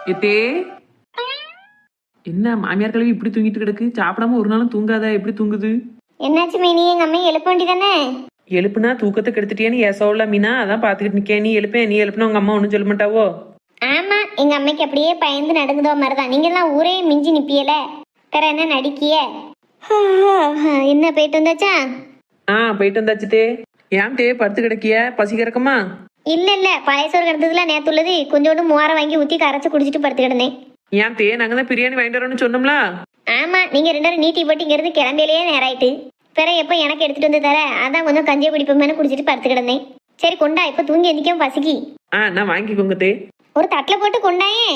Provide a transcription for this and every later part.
எத்தே என்ன மாமியார் கிழவி இப்படி தூங்கிட்டு கிடக்கு? சாப்பிடாம ஒரு நாளும் தூங்காதா? எப்படி தூங்குது? என்னாச்சு மைனி? எங்க அம்மா எழுப்ப வேண்டிதானே? எழுப்புனா தூக்கத்தை கெடுத்துட்டியான்னு ஏசோல மீனா, அதான் பாத்துக்கிட்டு நிக்க. நீ எழுப்ப, நீ எழுப்புனா உங்க அம்மா ஒன்றும் சொல்ல மாட்டாவோ? ஆமா, எங்க அம்மைக்கு அப்படியே பயந்து நடந்துதோ மாதிரிதான். நீங்க எல்லாம் ஊரே மிஞ்சி நிப்பியல, வேற என்ன நடிக்கிய? என்ன போயிட்டு வந்தாச்சா? போயிட்டு வந்தாச்சுதே. ஏன் தே படுத்து கிடக்கிய? பசி கிடக்குமா? இல்ல இல்ல, பழைய சோறு கிடந்ததுல நேத்து உள்ளது கொஞ்சோண்டு மோரை வாங்கி ஊத்தி கரைச்சு குடிச்சிட்டு படுத்து கிடந்தேன். ஏன் தே, நாங்க தான் பிரியாணி வாங்கிட்டு வரோம்னு சொன்னோம்ல. ஆமா, நீங்க ரெண்டு பேரும் நீட்டி போட்டு இங்க இருந்து கிளம்பிலேயே நேரம் ஆயிட்டு. பிற எப்ப எனக்கு எடுத்துட்டு வந்து தர, அதான் கொஞ்சம் கஞ்சியை குடிப்போம்னு குடிச்சிட்டு படுத்து கிடந்தேன். சரி கொண்டா, இப்ப தூங்கி எந்திக்கும் பசிக்கு. நான் வாங்கிக்கோங்க தே. ஒரு தட்டுல போட்டு கொண்டாயே.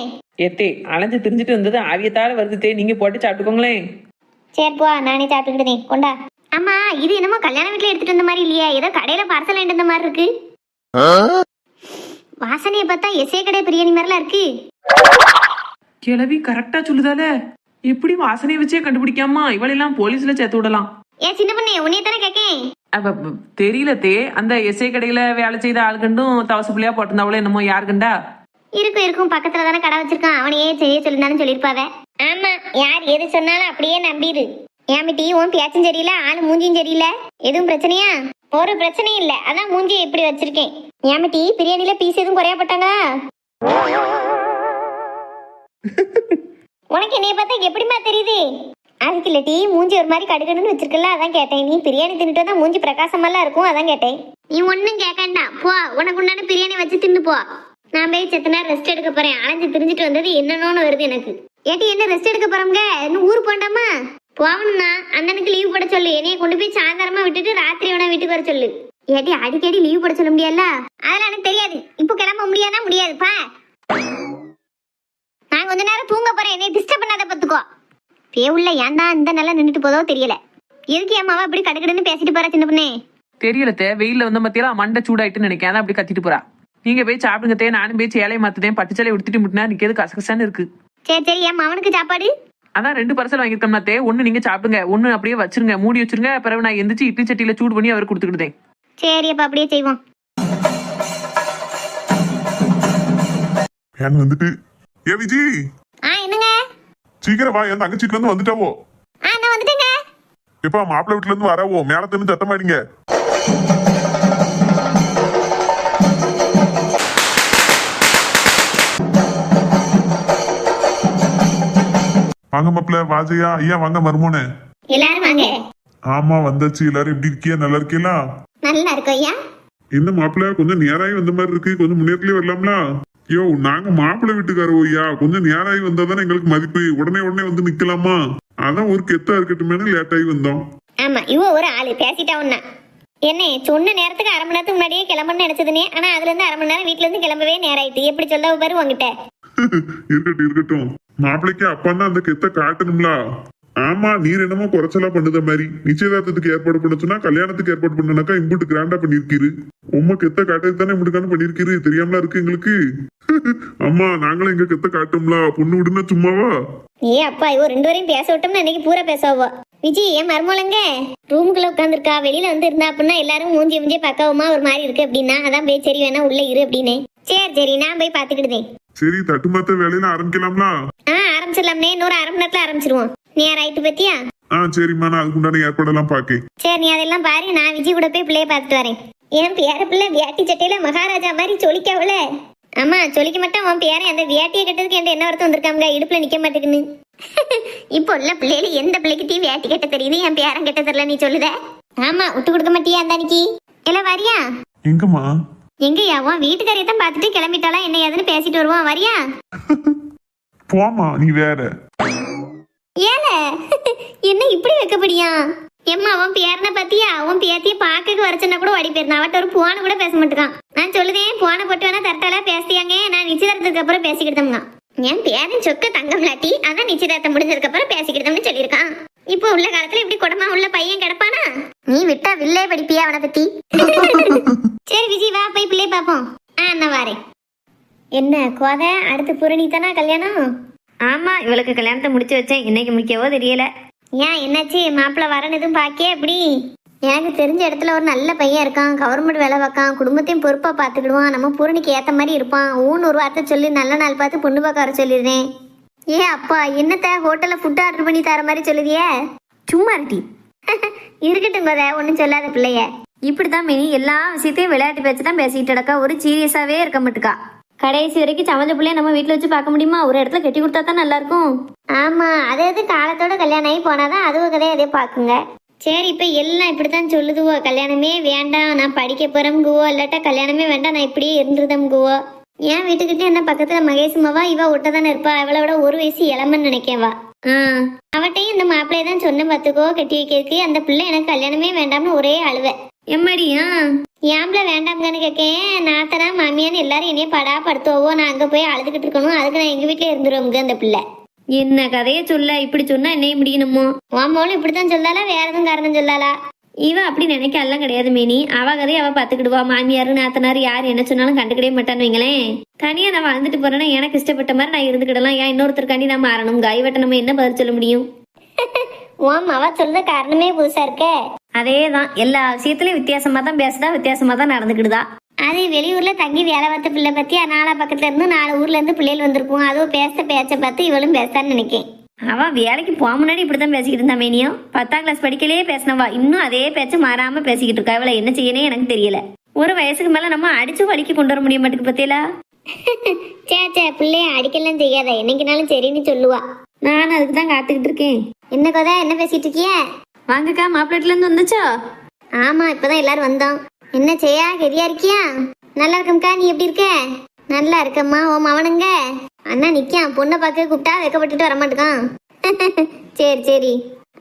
ஏத்தே, அலைஞ்சு திரிஞ்சிட்டு வந்தது ஆவியத்தால வருது தே, நீங்க போட்டு சாப்பிட்டுக்கோங்களேன். சரி போ, நானே சாப்பிட்டுக்கிட்டேன். கொண்டா. ஆமா, இது என்னமோ கல்யாண வீட்டுல எடுத்துட்டு வந்த மாதிரி இல்லையா? ஏதோ கடையில பார்சல் வாங்கிட்டு வந்த மாதிரி இருக்கு. வாசனையை பார்த்தா எஸ்ஏ கடை பிரியாணி மாதிரிலாம் இருக்கு. கிழவி கரெக்டா சொல்லுதால. எப்படி வாசனையை வச்சே கண்டுபிடிக்காமா? இவளெல்லாம் போலீஸ்ல சேர்த்து விடலாம். ஏன் சின்ன பொண்ணே, உன்னைய தானே கேக்கேன். தெரியல தே, அந்த எஸ்ஐ கடையில வேலை செய்த ஆளுகண்டும் தவசு பிள்ளையா போட்டிருந்தாவளோ என்னமோ, யாருக்குண்டா? இருக்கும் பக்கத்துல தானே கடை வச்சிருக்கான், அவனையே செய்ய சொல்லிருந்தாலும் சொல்லிருப்பாவ. ஆமா, யார் எது சொன்னாலும் அப்படியே நம்பிடு. ஏமிட்டி, உன் பேச்சும் சரியில்லை, ஆளு மூஞ்சியும் சரியில்லை. எதுவும் பிரச்சனையா? ஒரு பிரச்சனையும் இல்ல, அதான் மூஞ்சியை இப்படி வச்சிருக்கேன். ஏமிட்டி, பிரியாணில பீஸ் எதுவும் குறைய போட்டாங்களா? உனக்கு என்னைய பார்த்தா எப்படிமா தெரியுது? அதுக்கு இல்ல டீ, மூஞ்சி ஒரு மாதிரி கடுகடுன்னு வச்சிருக்கல, அதான் கேட்டேன். நீ பிரியாணி தின்னுட்டு தான் மூஞ்சி பிரகாசமெல்லாம் இருக்கும், அதான் கேட்டேன். நீ ஒன்னும் கேட்காண்டா, போ, உனக்கு உண்டான பிரியாணி வச்சு தின்னு போ. நான் போய் செத்த நேரம் ரெஸ்ட் எடுக்க போறேன். அலைஞ்சு திரிஞ்சிட்டு வந்தது என்னன்னு வருது எனக்கு. ஏட்டி, என்ன ரெஸ்ட் எடுக்க போறோம்ங்க? இன்னும் ஊர் போண்டாமா? போகணும்னா அண்ணனுக்கு லீவ் போட சொல்லு. என்னைய கொண்டு போய் சாயந்தரமா விட்டுட்டு ராத்திரி உன வீட்டுக்கு வர சொல்லு. ஏட்டி, அடிக்கடி லீவ் போட சொல்ல முடியாதுல்ல? அதெல்லாம் எனக்கு தெரியாது. இப்போ கிளம்ப முடியாதா? முடியாதுப்பா. நான் கொஞ்ச நேரம் தூங்க போறேன், என்னை டிஸ்டர்ப் பண்ணாத பத்துக்கோ. பேவுள்ள ஏன் தான் இந்த நல்லா நின்றுட்டு போதோ தெரியல. எதுக்கு அம்மாவா இப்படி கடுக்கடுன்னு பேசிட்டு போறா சின்ன பொண்ணே? தெரியல தே, வெயில வந்த மத்தியில மண்டை சூடாயிட்டுன்னு நினைக்கிறேன், அதான் அப்படி கத்திட்டு போறா. நீங்க போய் சாப்பிடுங்க தே, நானும் போய் சேலையை மாத்துதேன். பட்டு சேலையை உடுத்திட்டு முட்டினா நிக்கிறது கசகசான்னு இருக்கு. சரி சரி, என் அவனுக்கு சாப்பாடு அதான் 2 பார்சல் வாங்கியிருக்கோம்னா தே, ஒன்னு நீங்க சாப்பிடுங்க, ஒன்னு அப்படியே வச்சிருங்க, மூடி வச்சிருங்க. பிறகு நான் எந்திரிச்சு இட்லி சட்டியில சூடு பண்ணி அவர் கொடுத்துக்கிட்டேன். சரி, அப்ப அப்படியே செய்வோம். வந்துட்டு ஏ விஜி, என்னங்க? சீக்கிரம் வா, என் தங்கச்சிட்டு இருந்து வந்துட்டாவோ. நான் வந்துட்டேங்க. எப்ப மாப்பிள்ளை வீட்டுல இருந்து வரவோ, மேல தின்னு சத்தமாடிங்க. வாங்க மாப்பிள்ள, வாஜையா ஐயா, வாங்க மருமோனே. எல்லாரும் வாங்க. ஆமா வந்தாச்சு. எல்லாரும் எப்படி இருக்கியா? நல்லா இருக்கீங்களா? நல்லா இருக்கும் ஐயா. என்ன மாப்பிள்ள, கொஞ்சம் நேராயி வந்த மாதிரி இருக்கு, கொஞ்சம் முன்னேறலே வரலாம்ல? யோ, நாங்க மாப்பிள்ளை வீட்டுக்காரோ ஐயா, கொஞ்சம் நேராயி வந்தாதானே எங்களுக்கு மதிப்பு. உடனே வந்து நிக்கலாமா? அதான் ஒரு கெத்தா இருக்கட்டுமே லேட் ஆகி வந்தோம். ஆமா, இவ ஒரு ஆளு பேசிட்டா ஒண்ணா. என்ன சொன்ன நேரத்துக்கு அரை மணி நேரத்துக்கு முன்னாடியே கிளம்பணும்னு நினைச்சதுனே, ஆனா அதுல இருந்து அரை மணி நேரம் வீட்டுல இருந்து கிளம்பவே நேரம் ஆயிட்டு. எப்படி சொல்ல பாரு உங்ககிட்ட. இருக்கட்டும். மாப்பிள்ளைக்கு அப்பான்னா அந்த கெத்த காட்டணும்ல. ஆமா, நீர் என்னமோ குறைச்சலா பண்ணுத மாதிரி. நிச்சயதார்த்தத்துக்கு ஏற்பாடு பண்ண சொன்னா கல்யாணத்துக்கு ஏற்பாடு பண்ணனாக்கா இம்புட்டு கிராண்டா பண்ணிருக்கீரு. உண்மை கெத்த காட்டது தானே இப்படிக்கான பண்ணிருக்கீரு, தெரியாமலா இருக்கு எங்களுக்கு. அம்மா, நாங்களும் எங்க கெத்த காட்டோம்ல, பொண்ணு விடுனா சும்மாவா? ஏ அப்பா, இவ 2 பேரையும் பேச விட்டோம்னா இன்னைக்கு பூரா பேசாவோ. விஜி, என் மருமலங்க ரூமுக்குள்ள உட்காந்துருக்கா. வெளியில வந்து இருந்தா அப்படின்னா எல்லாரும் மூஞ்சி பக்காவமா ஒரு மாதிரி இருக்கு அப்படின்னா, அதான் போய் சரி வேணா உள்ள இரு அப்படின்னு. சரி, நான் போய் பாத்துக்கிட்டேன். சரி, தட்டுமாத்த வேலையில ஆரம்பிக்கலாம்ல? ஆரம்பிச்சிடலாம்னே, இன்னொரு அரை மணி நேரத்துல ஆரம்பிச்சிருவோம். நீ ரைட்டு பத்தியா? சரிம்மா, நான் அதுக்கு உண்டான ஏற்பாடெல்லாம் பாக்கேன். சரி, நீ அதெல்லாம் பாரு, நான் விஜய் கூட போய் பிள்ளைய பாத்துட்டு வரேன். என் பேர பிள்ளை வேட்டி சட்டையில மகாராஜா மாதிரி சொலிக்கவள. ஆமா, சொலிக்க மாட்டான். உன் பேரன் அந்த வேட்டியை கட்டதுக்கு என்ன ஒருத்தம் வந்திருக்காங்க, இடுப்புல நிக்க மாட்டேங்குன்னு. இப்போ உள்ள பிள்ளைல எந்த பிள்ளைகிட்டையும் வேட்டி கட்ட தெரியுது, என் பேரன் கட்ட தெரியல நீ சொல்லுத. ஆமா, விட்டு கொடுக்க மாட்டியா அந்த அன்னைக்கு? எல்லாம் வரியா? எங்கம்மா? எங்கயா? உன் வீட்டுக்காரையை தான் பாத்துட்டு கிளம்பிட்டாளா என்ன ஏதுன்னு பேசிட்டு வருவான். வரியா? போமா, நீ வேற. ஏல என்ன இப்படி வைக்கப்படியா? எம்மா, அவன் பேரனை பத்தியா? அவன் பேத்திய பாக்க வரச்சுன்னா கூட ஓடி போயிருந்தான். அவட்ட ஒரு போன கூட பேச மாட்டேக்கான். நான் சொல்லுதேன், போன போட்டு வேணா தரட்டாலா பேசியாங்க, நான் நிச்சயதார்த்தத்துக்கு அப்புறம் பேசிக்கிட்டோம்னா. என் பேரன் சொக்க தங்கம் லாட்டி, அதான் நிச்சயதார்த்தம் முடிஞ்சதுக்கு அப்புறம் பேசிக்கிட்டோம்னு சொல்லியிருக்கான். இப்போ உள்ள காலத்துல இப்படி குடமா உள்ள பையன் கிடப்பானா? நீ விட்டா வில்லே படிப்பியா அவனை பத்தி? சரி விஜய், வா போய் பிள்ளைய பாப்போம். நான் வாரேன். என்ன கோதை, அடுத்து பூரணி தானா கல்யாணம்? ஆமா, இவளுக்கு கல்யாணத்தை முடிச்சு வச்சேன், இன்னைக்கு முடிக்கவோ தெரியல. ஏன் என்னாச்சு? மாப்பிள்ள வரணும் எதுவும் பாக்கிய எப்படி? எனக்கு தெரிஞ்ச இடத்துல ஒரு நல்ல பையன் இருக்கான், கவர்மெண்ட் வேலை பார்க்கான், குடும்பத்தையும் பொறுப்பா பார்த்துக்கிடுவான், நம்ம பூரணிக்கு ஏத்த மாதிரி இருப்பான். ஊன்னு ஒரு வார்த்தை சொல்லி நல்ல நாள் பார்த்து பொண்ணு பார்க்க வர சொல்லிடுறேன். ஏ அப்பா, என்னத்த ஹோட்டல்ல ஃபுட் ஆர்டர் பண்ணி தர மாதிரி சொல்லுதியே? சும்மா இருட்டி. இருக்கட்டும் கதை, ஒன்றும் சொல்லாத பிள்ளைய. இப்படிதான் மினி எல்லா விஷயத்தையும் விளையாட்டு பேச்சு தான் பேசிக்கிட்டு கிடக்கா, ஒரு சீரியஸாவே இருக்க மாட்டுக்கா. கடைசி வரைக்கும் சமைச்ச பிள்ளைய நம்ம வீட்டில் வச்சு பார்க்க முடியுமா? ஒரு இடத்துல கட்டி கொடுத்தா தான் நல்லா இருக்கும். ஆமா, அது காலத்தோட கல்யாணம் ஆகி போனாதான் அதுவும் கதையை அதே பார்க்குங்க. சரி, இப்ப எல்லாம் இப்படித்தான் சொல்லுதுவோ, கல்யாணமே வேண்டாம் நான் படிக்க போறோம்குவோ, இல்லாட்டா கல்யாணமே வேண்டாம் நான் இப்படியே இருந்துருதம்குவோ. என் வீட்டுக்கிட்ட என்ன பக்கத்துல மகேசுமாவா, இவ ஒட்டதானே இருப்பா, அவளை விட ஒரு வயசு இளமன்னு நினைக்கவா. அவட்டையும் இந்த மாப்பிள்ளைய தான் சொன்ன பார்த்துக்கோ கட்டி வைக்கிறதுக்கு. அந்த பிள்ளை எனக்கு கல்யாணமே வேண்டாம்னு ஒரே அழுவ. எம்மாடியா ஏம்பளை வேண்டாம்னு கேட்கேன். நாத்தனா மாமியான்னு எல்லாரும் என்னைய படா படுத்துவோ, நான் அங்க போய் அழுதுகிட்டு இருக்கணும், அதுக்கு நான் எங்க வீட்டுல இருந்துருவோங்க. அந்த பிள்ளை என்ன கதைய சொல்ல, இப்படி சொன்னா என்னைய முடியணுமோ? வாமோலும் இப்படித்தான் சொல்லாலா, வேற எதுவும் காரணம் சொல்லாலா? இவ அப்படி நினைக்க எல்லாம் கிடையாது மேனி. அவ கதையை அவ பாத்துக்கிடுவா. மாமியாரு நாத்தனாரு யாரு என்ன சொன்னாலும் கண்டுக்கிடவே மாட்டான்னு வைங்களேன். தனியா நான் வாழ்ந்துட்டு போறேன்னா எனக்கு இஷ்டப்பட்ட மாதிரி நான் இருந்துக்கிடலாம். ஏன் இன்னொருத்தருக்காண்டி நான் மாறணும்? காய்வட்ட நம்ம என்ன பதில் சொல்ல முடியும்? ஓம் அவ சொல்ற காரணமே புதுசா இருக்க. அதேதான், எல்லா விஷயத்திலயும் வித்தியாசமா தான் பேசுதா, வித்தியாசமா தான் நடந்துக்கிடுதா. அது வெளியூர்ல தங்கி வேலை பார்த்த பிள்ளை பத்தி நாலா பக்கத்துல இருந்து 4 ஊர்ல இருந்து பிள்ளைகள் வந்திருக்கும். அதுவும் பேச்ச பார்த்து இவளும் பேசான்னு நினைக்கேன். அவ வேலைக்கு போக முன்னாடி இப்படித்தான் பேசிக்கிட்டு இருந்தா மேனியும். 10ஆம் கிளாஸ் படிக்கலையே பேசினவா இன்னும் அதே பேச்ச மாறாம பேசிக்கிட்டு இருக்கா. இவளை என்ன செய்யனே எனக்கு தெரியல. ஒரு வயசுக்கு மேல நம்ம அடிச்சு வலிக்கு கொண்டு வர முடிய மாட்டேங்குது பத்தியலா. சே பிள்ளைய அடிக்கலாம் செய்யாத, என்னைக்குனாலும் சரின்னு சொல்லுவா. நான் அதுக்கு தான் காத்துக்கிட்டு இருக்கேன். என்ன கதை, என்ன பேசிட்டு இருக்கிய? வாங்கக்கா, மாப்பிள்ளைல இருந்து வந்துச்சோ? ஆமா, இப்பதான் எல்லாரும் வந்தோம். என்ன செய்யா, கெதியா இருக்கியா? நல்லா இருக்கம்க்கா, நீ எப்படி இருக்க? நல்லா இருக்கம்மா. ஓ மவனுங்க அண்ணா நிக்கான், பொண்ணை பார்க்க கூப்பிட்டா வைக்கப்பட்டுட்டு வரமாட்டுக்கான். சரி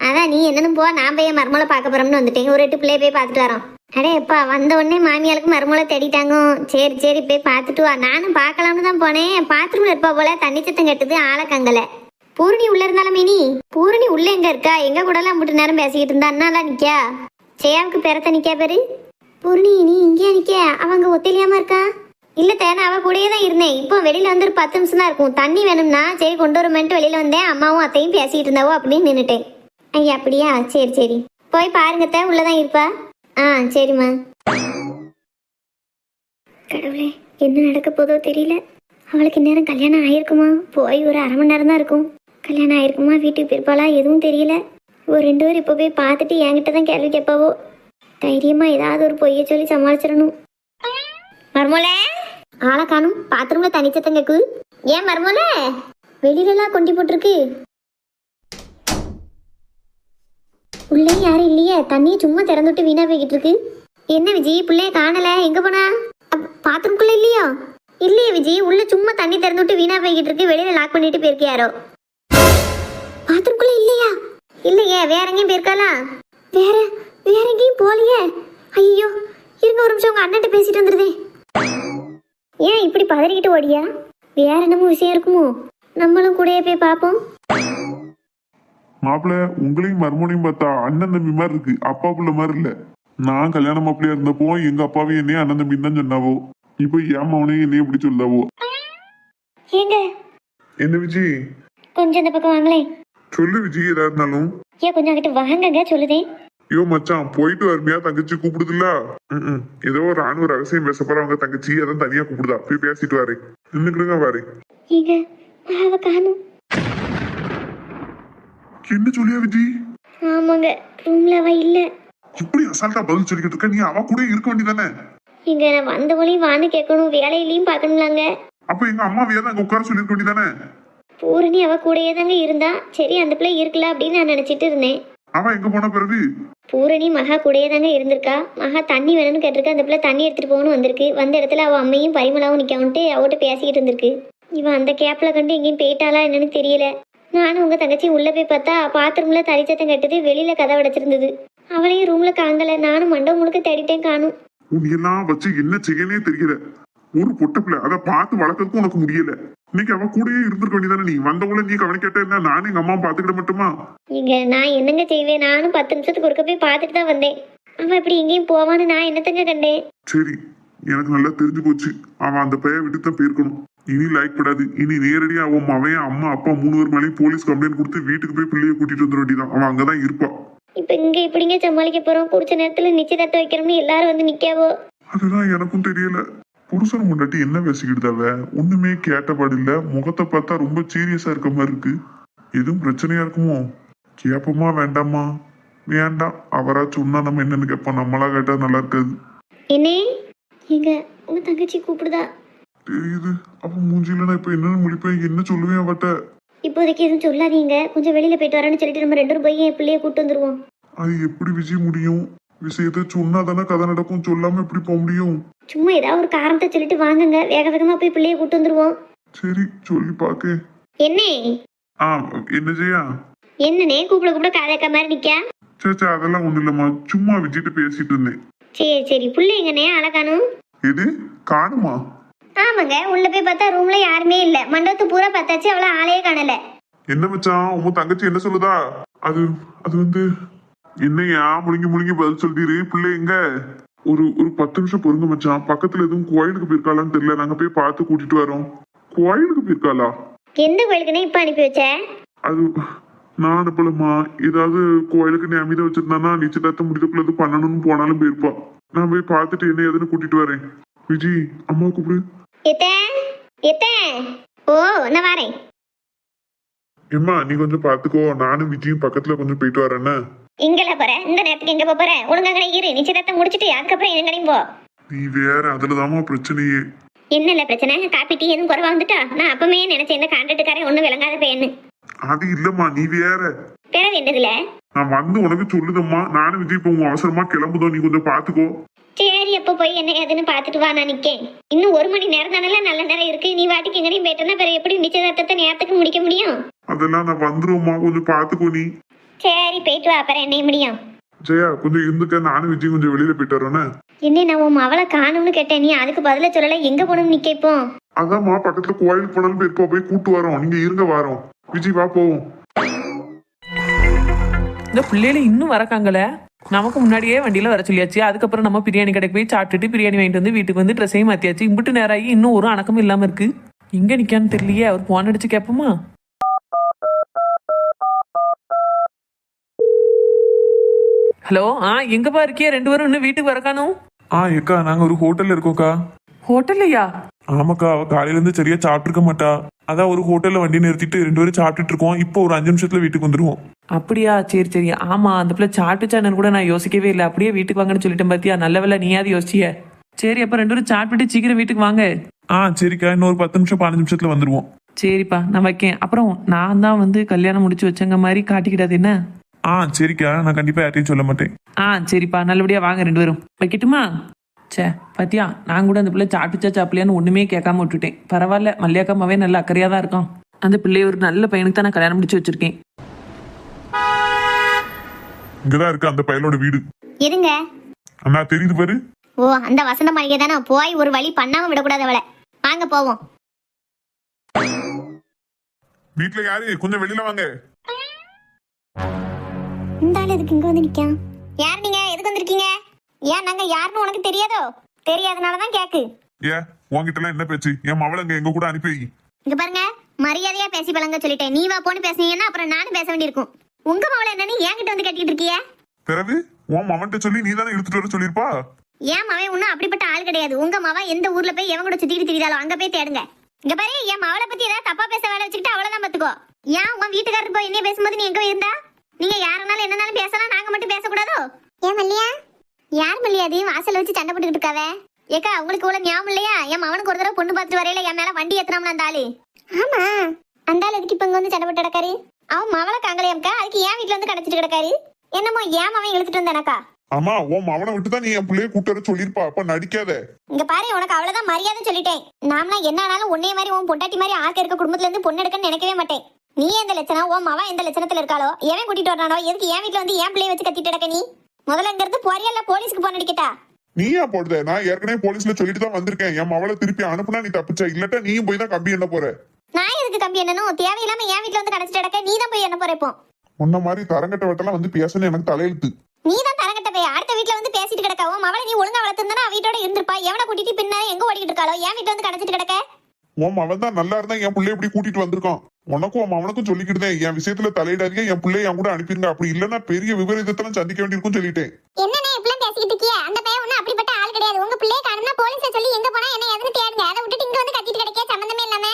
அதான் நீ என்னன்னு போ, நான் போய் மருமலை பார்க்க போறோம்னு வந்துட்டேன். ஒரு 8 பிள்ளைய போய் பார்த்துட்டு வரோம். அடே எப்பா, வந்த உடனே மாமியாளுக்கு மருமலை தேடிட்டாங்க. சரி போய் பார்த்துட்டு வா. நானும் பார்க்கலாம்னு தான் போனேன். பாத்ரூம்ல இருப்பா போல, தண்ணி சத்தம் கட்டுது, ஆளை கங்கல. பூரணி உள்ள இருந்தாலும் மீனி, பூரணி உள்ள எங்க இருக்கா? எங்க கூட எல்லாம் முட்டு நேரம் பேசிக்கிட்டு இருந்தா அண்ணாலாம் நிக்கா. ஜெயாவுக்கு பெறத்த நிக்கா பேரு. பூரணி நீ இங்கே நிக்க, அவங்க ஒத்திலியாம இருக்கா? இல்ல தேன, அவ கூடயே தான் இருந்தேன். இப்போ வெளியில வந்து ஒரு 10 நிமிஷம் தான் இருக்கும். தண்ணி வேணும்னா சரி கொண்டு வரமென்ட்டு வெளியில வந்தேன். அம்மாவும் அத்தையும் பேசிக்கிட்டு இருந்தாவோ அப்படின்னு நின்னுட்டேன். ஐயா அப்படியா, சரி போய் பாருங்க, தே உள்ளதான் இருப்பா. சரிம்மா. கடவுளே, என்ன நடக்க போதோ தெரியல. அவளுக்கு இந்நேரம் கல்யாணம் ஆயிருக்குமா? போய் ஒரு 1/2 மணி நேரம் தான் இருக்கும். கல்யாணம் ஆயிருக்குமா, வீட்டுக்கு பிற்பாலா எதுவும் தெரியல. ஒரு 2 பேர் இப்போ போய் பார்த்துட்டு என்கிட்ட தான் கேள்வி கேட்பாவோ. தைரியமா ஏதாவது ஒரு பொய்ய சொல்லி சமாளிச்சிடணும். மர்மோலே, ஆளை காணும். பாத்ரூம்ல தனிச்சத்தம் கேக்கு. ஏன் மர்மோலே, வெளியிலலாம் கொண்டி போட்டிருக்கு. உள்ளே யாரும் இல்லையே, தண்ணியை சும்மா திறந்துட்டு வீணா போய்கிட்டு இருக்கு. என்ன விஜய், பிள்ளைய காணல, எங்க போனா? பாத்ரூம்குள்ள இல்லையோ? இல்லையே விஜய், உள்ள சும்மா தண்ணி திறந்துட்டு வீணா போய்கிட்டு இருக்கு. வெளியில லாக் பண்ணிட்டு போயிருக்கியாரோ? பாத்ரூம்குள்ள இல்லையா? இல்லையே, வேற எங்கேயும் போயிருக்காளா? வேற எங்கேயும் போலியே. ஐயோ இருங்க, ஒரு நிமிஷம், உங்க அண்ணன் பேசிட்டு வந்துருதே. ஏன் இப்படி பதறிக்கிட்டு ஓடியா? வேற என்னமோ விஷயம் இருக்குமோ? நம்மளும் கூடயே போய் பார்ப்போம். மாப்பிள்ள, உங்களையும் மருமனையும் பார்த்தா அண்ணன் தம்பி மாதிரி இருக்கு, அப்பா புள்ள மாதிரி இல்ல. நான் கல்யாண மாப்பிள்ளையா இருந்தப்போ எங்க அப்பாவே என்னைய அண்ணன் தம்பி தான் சொன்னாவோ. இப்போ ஏன் மவனையும் என்னைய இப்படி சொல்லாவோ? ஏங்க என்ன விஜய், கொஞ்சம் இந்த பக்கம் வாங்களேன். சொல்லு விஜய், ஏதா இருந்தாலும். ஏன் கொஞ்சம் அங்கிட்டு வாங்கங்க, சொல்லுதேன். ஐயோ மச்சான், போயிட்டு வருமையா தங்கச்சி கூப்பிடுதுல்ல. ஏதோ ஒரு ராணுவ ரகசியம் பேச போற அவங்க தங்கச்சி, அதான் தனியா கூப்பிடுதா. போய் பேசிட்டு வாரு, நின்னுக்கிடுங்க வாரு. ஏங்க அவ காணும். என்ன சொல்லியா விஜய்? ஆமாங்க, ரூம்ல அவ இல்ல. இப்படி அசால்ட்டா பதில் சொல்லிக்கிட்டு இருக்க, நீ அவ கூட இருக்க வேண்டியதானே? இங்க நான் வந்த வழியும் வான்னு கேட்கணும், வேலையிலையும் பார்க்கணும்லாங்க. அப்ப எங்க அம்மாவையே தான் அங்க உட்கார சொல்லிருக்க வேண்டியதானே? பூரணி அவ கூடயே தாங்க இருந்தா. சரி அந்த பிள்ளை இருக்கல அப்படின்னு நான் நினைச்சிட்டு இருந்தேன். அவ எங்க போன பிறகு? பூரணி மகா கூடயே தாங்க இருந்திருக்கா. மகா தண்ணி வேணும்னு கேட்டிருக்கா. அந்த பிள்ளை தண்ணி எடுத்துட்டு போகணும்னு வந்திருக்கு. வந்த இடத்துல அவ அம்மையும் பரிமளாவும் நிக்காமட்டு அவட்ட பேசிக்கிட்டு இருந்திருக்கு. இவன் அந்த கேப்ல கண்டு எங்கேயும் போயிட்டாளா என்னன்னு தெரியல. நானும் உங்க தங்கச்சி உள்ள போய் பார்த்தா பாத்ரூம்ல தனிச்சத்தம் கட்டுது, வெளியில கதை அடைச்சிருந்தது. அவளையும் ரூம்ல காங்கல. நானும் மண்டபம் முழுக்க தேடிட்டேன், காணும். உன்னையெல்லாம் வச்சு என்ன செய்யனே தெரியல. ஒரு பொட்ட பிள்ளை, அதை பார்த்து வளர்க்கறதுக்கும் உனக்கு முடியல. இன்னைக்கு அவ கூடயே இருந்திருக்க வேண்டியதானே? நீ வந்தவங்கள நீ கவனிக்கட்ட என்ன? நானும் எங்க அம்மா பாத்துக்கிட மட்டுமா? இங்க நான் என்னங்க செய்வேன்? நானும் 10 நிமிஷத்துக்கு ஒருக்க போய் பார்த்துட்டு தான் வந்தேன். அவன் இப்படி எங்கேயும் போவான்னு நான் என்னத்தங்க கண்டேன். சரி, எனக்கு நல்லா தெரிஞ்சு போச்சு. அவன் அந்த பைய விட்டுதான் போயிருக்கணும். இனி லைக் படாது. இனி நேரடியா அவன் மவன், அம்மா, அப்பா 3 பேர் மேலேயும் போலீஸ் கம்ப்ளைண்ட் கொடுத்து வீட்டுக்கு போய் பிள்ளைய கூட்டிட்டு வந்துட வேண்டியதான். அவன் அங்கதான் இருப்பான். இப்ப இங்க இப்படிங்க சமாளிக்க போறோம்? குடிச்ச நேரத்துல நிச்சயதார்த்தம் வைக்கிறோம்னு எல்லாரும் வந்து நிக்காவோ? அதுதான் எனக்கும் தெரியல. புருஷன் முன்னாடி என்ன பேசிக்கிட்டுதாவ? ஒண்ணுமே கேட்டபாடு இல்ல. முகத்தை பார்த்தா ரொம்ப சீரியஸா இருக்க மாதிரி இருக்கு. எதுவும் பிரச்சனையா இருக்குமோ? கேப்போமா வேண்டாமா? வேண்டாம். அவரா சொன்னா நம்ம என்னன்னு கேட்போம். நம்மளா கேட்டா நல்லா இருக்காது. என்னே எங்க உங்க தங்கச்சி கூப்பிடுதா? தெரியுது. அப்ப மூஞ்சில நான் இப்ப என்னன்னு முடிப்பேன்? என்ன சொல்லுவேன் அவட்ட? இப்போதைக்கு எதுவும் சொல்லாதீங்க. கொஞ்சம் வெளியில போயிட்டு வரேன்னு சொல்லிட்டு நம்ம 2 பேரும் போய் என் பிள்ளைய கூட்டு வந்துருவோம். அது எப்படி விஜய் முடியும்? விஷயத்த சொன்னா தானே கதை நடக்கும். சொல்லாம எப்படி போக முடியும்? சும்மா ஏதாவது ஒரு காரணத்தை சொல்லிட்டு வாங்குங்க. வேக வேகமா போய் பிள்ளைய கூட்டு வந்துருவோம். சரி சொல்லி பாக்க. என்னே ஆ என்ன செய்யா? என்னனே கூப்பிட காதைக்க மாதிரி நிக்கா? சேச்சா அதெல்லாம் ஒண்ணு இல்லம்மா. சும்மா விஜய்கிட்ட பேசிட்டு இருந்தேன். சரி சரி. புள்ள எங்கனே அழகானும்? எது காணுமா? ஆமாங்க. உள்ள போய் பார்த்தா ரூம்ல யாருமே இல்ல. மண்டபத்து பூரா பார்த்தாச்சு, அவள ஆளையே காணல. என்ன மச்சான் உன் தங்கச்சி என்ன சொல்லுதா? அது அது வந்து என்னையா முழுங்கி முழுங்கி பதில் சொல்லிரு. பிள்ளை எங்க? ஒரு 10 நிமிஷம் பொறுங்க மச்சான். பக்கத்துல எதுவும் கோயிலுக்கு போயிருக்காளான்னு தெரியல. நாங்க போய் பார்த்து கூட்டிட்டு வரோம். கோயிலுக்கு போயிருக்காளா? எந்த கோயிலுக்குனே இப்ப அனுப்பி வச்ச? அது நான் அனுப்பலம்மா. ஏதாவது கோயிலுக்கு நீ அமைதி வச்சிருந்தானா நிச்சயதார்த்தம் முடிக்கக்குள்ள இது பண்ணணும்னு போனாலும் போயிருப்பா. நான் போய் பார்த்துட்டு என்ன ஏதுன்னு கூட்டிட்டு வரேன். விஜி அம்மா கூப்பிடு. எத்த ஓ நான் வரேன். எம்மா நீ கொஞ்சம் பாத்துக்கோ. நானும் விஜயும் பக்கத்துல கொஞ்சம் போயிட்டு வரேன்னு. இங்கல போற? இந்த நேரத்துக்கு எங்க போற? ஒழுங்காக இரு. நிச்சயதார்த்தம் முடிச்சிட்டு அதுக்கப்புறம் எங்கனையும் போ. நீ வேற அதுலதாம்மா பிரச்சனையே. என்னல பிரச்சனை? காப்பி டீ எதுவும் குறைவா வந்துட்டா? நான் அப்பவே நினைச்சேன் இந்த கான்ட்ராக்டுக்காரன் ஒண்ணு விளங்காத பையன்னு. அது இல்லம்மா நீ வேற. பிற வேண்டதுல நான் வந்து உனக்கு சொல்லுதம்மா. நானும் விஜய் இப்போ உங்க அவசரமா கிளம்புதோம். நீ கொஞ்சம் பாத்துக்கோ. சரி எப்ப போய் என்ன ஏதுன்னு பாத்துட்டு வா. நான் நிக்கேன். இன்னும் 1 மணி நேரம் தானே, நல்ல நேரம் இருக்கு. நீ வாட்டிக்கு எங்கனையும் போயிட்டனா பிற எப்படி நிச்சயதார்த்தத்தை நேரத்துக்கு முடிக்க முடியும்? அதெல்லாம் நான் வந்துருவோம்மா. கொஞ்சம் பாத்துக்கோ நீ. சரி போயிட்டு வா. அப்புறம் என்ன முடியும்? ஜெயா கொஞ்சம் இருந்துக்க. நானும் விஜய் கொஞ்சம் வெளியில போயிட்டு வரோன்னு. என்ன நான் உன் அவளை காணும்னு கேட்டேன். நீ அதுக்கு பதில சொல்லல. எங்க போகணும்னு நிக்க இப்போ? அதான்மா பக்கத்துல கோயிலுக்கு போனாலும் போயிருப்பா. போய் கூட்டு வரோம். நீங்க இருங்க வரோம். விஜய் வா போவோம். இந்த பிள்ளைல இன்னும் வரக்காங்களே. நமக்கு முன்னாடியே வண்டியில வர சொல்லியாச்சு. அதுக்கப்புறம் நம்ம பிரியாணி கடைக்கு போய் சாப்பிட்டுட்டு பிரியாணி வாங்கிட்டு வந்து வீட்டுக்கு வந்து ட்ரெஸ்ஸையும் மாத்தியாச்சு. இம்பிட்டு நேராகி இன்னும் ஒரு அணக்கமும் இல்லாம இருக்கு. எங்க நிக்கான்னு தெரியலையே. அவர் போன் அடிச்சு கேட்போமா? ஹலோ. எங்கப்பா இருக்கியா? 2 பேரும் இன்னும் வீட்டுக்கு வரக்கானும்? ஏக்கா நாங்க ஒரு ஹோட்டல்ல இருக்கோம்க்கா. ஹோட்டல்லையா? ஆமாக்கா, அவ காலையில இருந்து சரியா சாப்பிட்டுருக்க மாட்டா. அதான் ஒரு ஹோட்டல்ல வண்டி நிறுத்திட்டு 2 பேரும் சாப்பிட்டுட்டு இருக்கோம். இப்போ ஒரு 5 நிமிஷத்துல வீட்டுக்கு வந்துருவோம். அப்படியா? சரி சரி. ஆமா அந்த பிள்ளை சாட்டு சேனல் கூட நான் யோசிக்கவே இல்லை. அப்படியே வீட்டுக்கு வாங்கன்னு சொல்லிட்டேன் பாத்தியா. நல்ல வேலை நீயாவது யோசிச்சிய. சரி அப்ப 2 பேரும் சாப்பிட்டு சீக்கிரம் வீட்டுக்கு வாங்க. சரிக்கா, இன்னும் ஒரு 10 நிமிஷம் 15 நிமிஷத்துல வந்துருவோம். சரிப்பா நான் வைக்கேன். அப்புறம் நான் தான் வந்து கல்யாணம் முடிச்சு வச்சங்க மாதிரி காட்டிக்கிடாது என்ன? சரிக்கா, நான் கண்டிப்பா யார்ட்டையும் சொல்ல மாட்டேன். சரிப்பா நல்லபடியா வாங்க 2 பேரும். வைக்கட்டுமா? சே பாத்தியா, நான் கூட அந்த பிள்ளை சாப்பிட்டுச்சா சாப்பிடலையான்னு ஒண்ணுமே கேட்காம விட்டுட்டேன். பரவாயில்ல, மல்லியாக்காமாவே நல்ல அக்கறையா தான் இருக்கான். அந்த பிள்ளைய ஒரு நல்ல பையனுக்கு தான் நான் கல்யாணம் முடிச்சு வச்சிருக்கேன். இங்கதான் இருக்கு அந்த பையனோட வீடு. எதுங்க? அண்ணா தெரியுது பாரு. ஓ அந்த வசந்த மாளிகை தானே. போய் ஒரு வழி பண்ணாம விடக்கூடாது அவளை. வாங்க போவோம். வீட்டுல யாரு? கொஞ்சம் வெளியில வாங்க. இந்த ஆள் எதுக்கு இங்க வந்து நிக்கான்? யார் நீங்க? எதுக்கு வந்திருக்கீங்க? ஏன் நாங்க யாருன்னு உனக்கு தெரியாதோ? தெரியாதனாலதான் கேக்கு. உன்கிட்ட எல்லாம் என்ன பேச்சு? என் மவளங்க எங்க கூட அனுப்பி. இங்க பாருங்க, மரியாதையா பேசி பழங்க சொல்லிட்டேன். நீ வா போன்னு பேசுனீங்கன்னா அப்புறம் நானும் பேச வேண்டியிருக்கும். உங்க மவளை என்னன்னு என்கிட்ட வந்து கட்டிட்டு இருக்கிய? பிறகு உன் மவன்கிட்ட சொல்லி நீ தானே இழுத்துட்டு வர சொல்லிருப்பா. ஏன் மவன் ஒன்னும் அப்படிப்பட்ட ஆள் கிடையாது. உங்க மவன் எந்த ஊர்ல போய் எவன் கூட சுத்திட்டு திரிதாலும் அங்க போய் தேடுங்க. இங்க பாரு, என் மவளை பத்தி ஏதாவது தப்பா பேச வேலை வச்சுக்கிட்டு அவ்வளவுதான் பாத்துக்கோ. ஏன் உன் வீட்டுக்காரர் போய் என்ன பேசும்போது நீ எங்க இருந்தா? நீங்க யாருனாலும் என்னனாலும் பேசலாம், நாங்க மட்டும் பேசக்கூடாதோ? ஏன் மல்லியா? யார் மல்லியாது வாசல் வச்சு சண்டை போட்டுக்கிட்டு இருக்காவே? ஏக்கா உங்களுக்கு இவ்வளவு ஞாபகம் இல்லையா? என் மவனுக்கு ஒரு தடவை பொண்ணு பார்த்துட்டு வரையில என் மேல வண்டி ஏத்துறாமல அந்த ஆளு. ஆமா, அந்த ஆள் எதுக்கு இப்ப இங்க வந்து சண்டை போட்டு கிடக்காரு? அவன் மவளை காங்கலையாம்க்கா, அதுக்கு என் வீட்டுல வந்து கிடைச்சிட்டு கிடக்காரு. என்னமோ ஏன் அவன் இழுத்துட்டு வந்தானக்கா? ஆமா, உன் மவனை விட்டு தான் நீ என் பிள்ளைய கூட்டு வர சொல்லிருப்பா. அப்ப நடிக்காத. இங்க பாரு, உனக்கு அவ்வளவுதான் மரியாதை சொல்லிட்டேன். நாமளா என்ன ஆனாலும் உன்னைய மாதிரி உன் பொண்டாட்டி மாதிரி ஆக்க இருக்க குடும்பத்துல இருந்து பொண்ணு எடுக்கன்னு நினைக்கவே மாட்டேன். நீ எந்த லட்சணம், உன் மவன் எந்த லட்சணத்துல இருக்காளோ, எவன் கூட்டிட்டு வரானோ, எதுக்கு என் வீட்டுல வந்து என் பிள்ளைய வச்சு கத்திட்டு கிடக்க? நீ முதல்ல இங்க இருந்து போறியா இல்ல போலீஸ்க்கு போன் அடிக்கட்டா? நீ ஏன் போடுத? நான் ஏற்கனவே போலீஸ்ல சொல்லிட்டு தான் வந்திருக்கேன். என் மவளை திருப்பி அனுப்புனா நீ தப்பிச்சா, இல்லட்டா நீயும் போய் தான் கம்பி என்ன போற. நான் எதுக்கு கம்பி என்னனும்? தேவையில்லாம என் வீட்டுல வந்து கிடைச்சிட்டு கிடக்க. நீ தான் போய் என்ன போற இப்போ? முன்ன மாதிரி தரங்கட்ட வட்டெல்லாம் வந்து பேசணும் எனக்கு தலையெழுத்து. நீ தான் தரங்கட்ட போய் அடுத்த வீட்டுல வந்து பேசிட்டு கிடக்க. உன் மவளை நீ ஒழுங்கா வளர்த்திருந்தா வீட்டோட இருந்திருப்பா. எவனை கூட்டிட்டு பின்னாடி எங்க ஓடிட்டு இருக்காளோ, என் வீட்டுல வந்து கிடைச்சிட்டு கிடக்க. உன் மவன் தான் நல்லா இருந்தா என் பிள்ளைய இப்படி கூட்டிட்டு வந்திருக்கான். உனக்கும் அவனுக்கும் சொல்லிக்கிட்டேன் என் விஷயத்துல தலையிடாதீங்க, என் பிள்ளைய என் கூட அனுப்பிடுங்க, அப்படி இல்லைன்னா பெரிய விபரீதத்தெல்லாம் சந்திக்க வேண்டியிருக்கும் சொல்லிட்டேன். என்னண்ணே இப்பலாம் பேசிக்கிட்டு இருக்கிய? அந்த பையன் ஒண்ணும் அப்படிப்பட்ட ஆள் கிடையாது. உங்க பிள்ளைய காணும்னா போலீஸ்ல சொல்லி எங்க போனா என்ன ஏதுன்னு தேடுங்க. அதை விட்டுட்டு இங்க வந்து கத்திட்டு கிடைக்க சம்பந்தமே இல்லாம.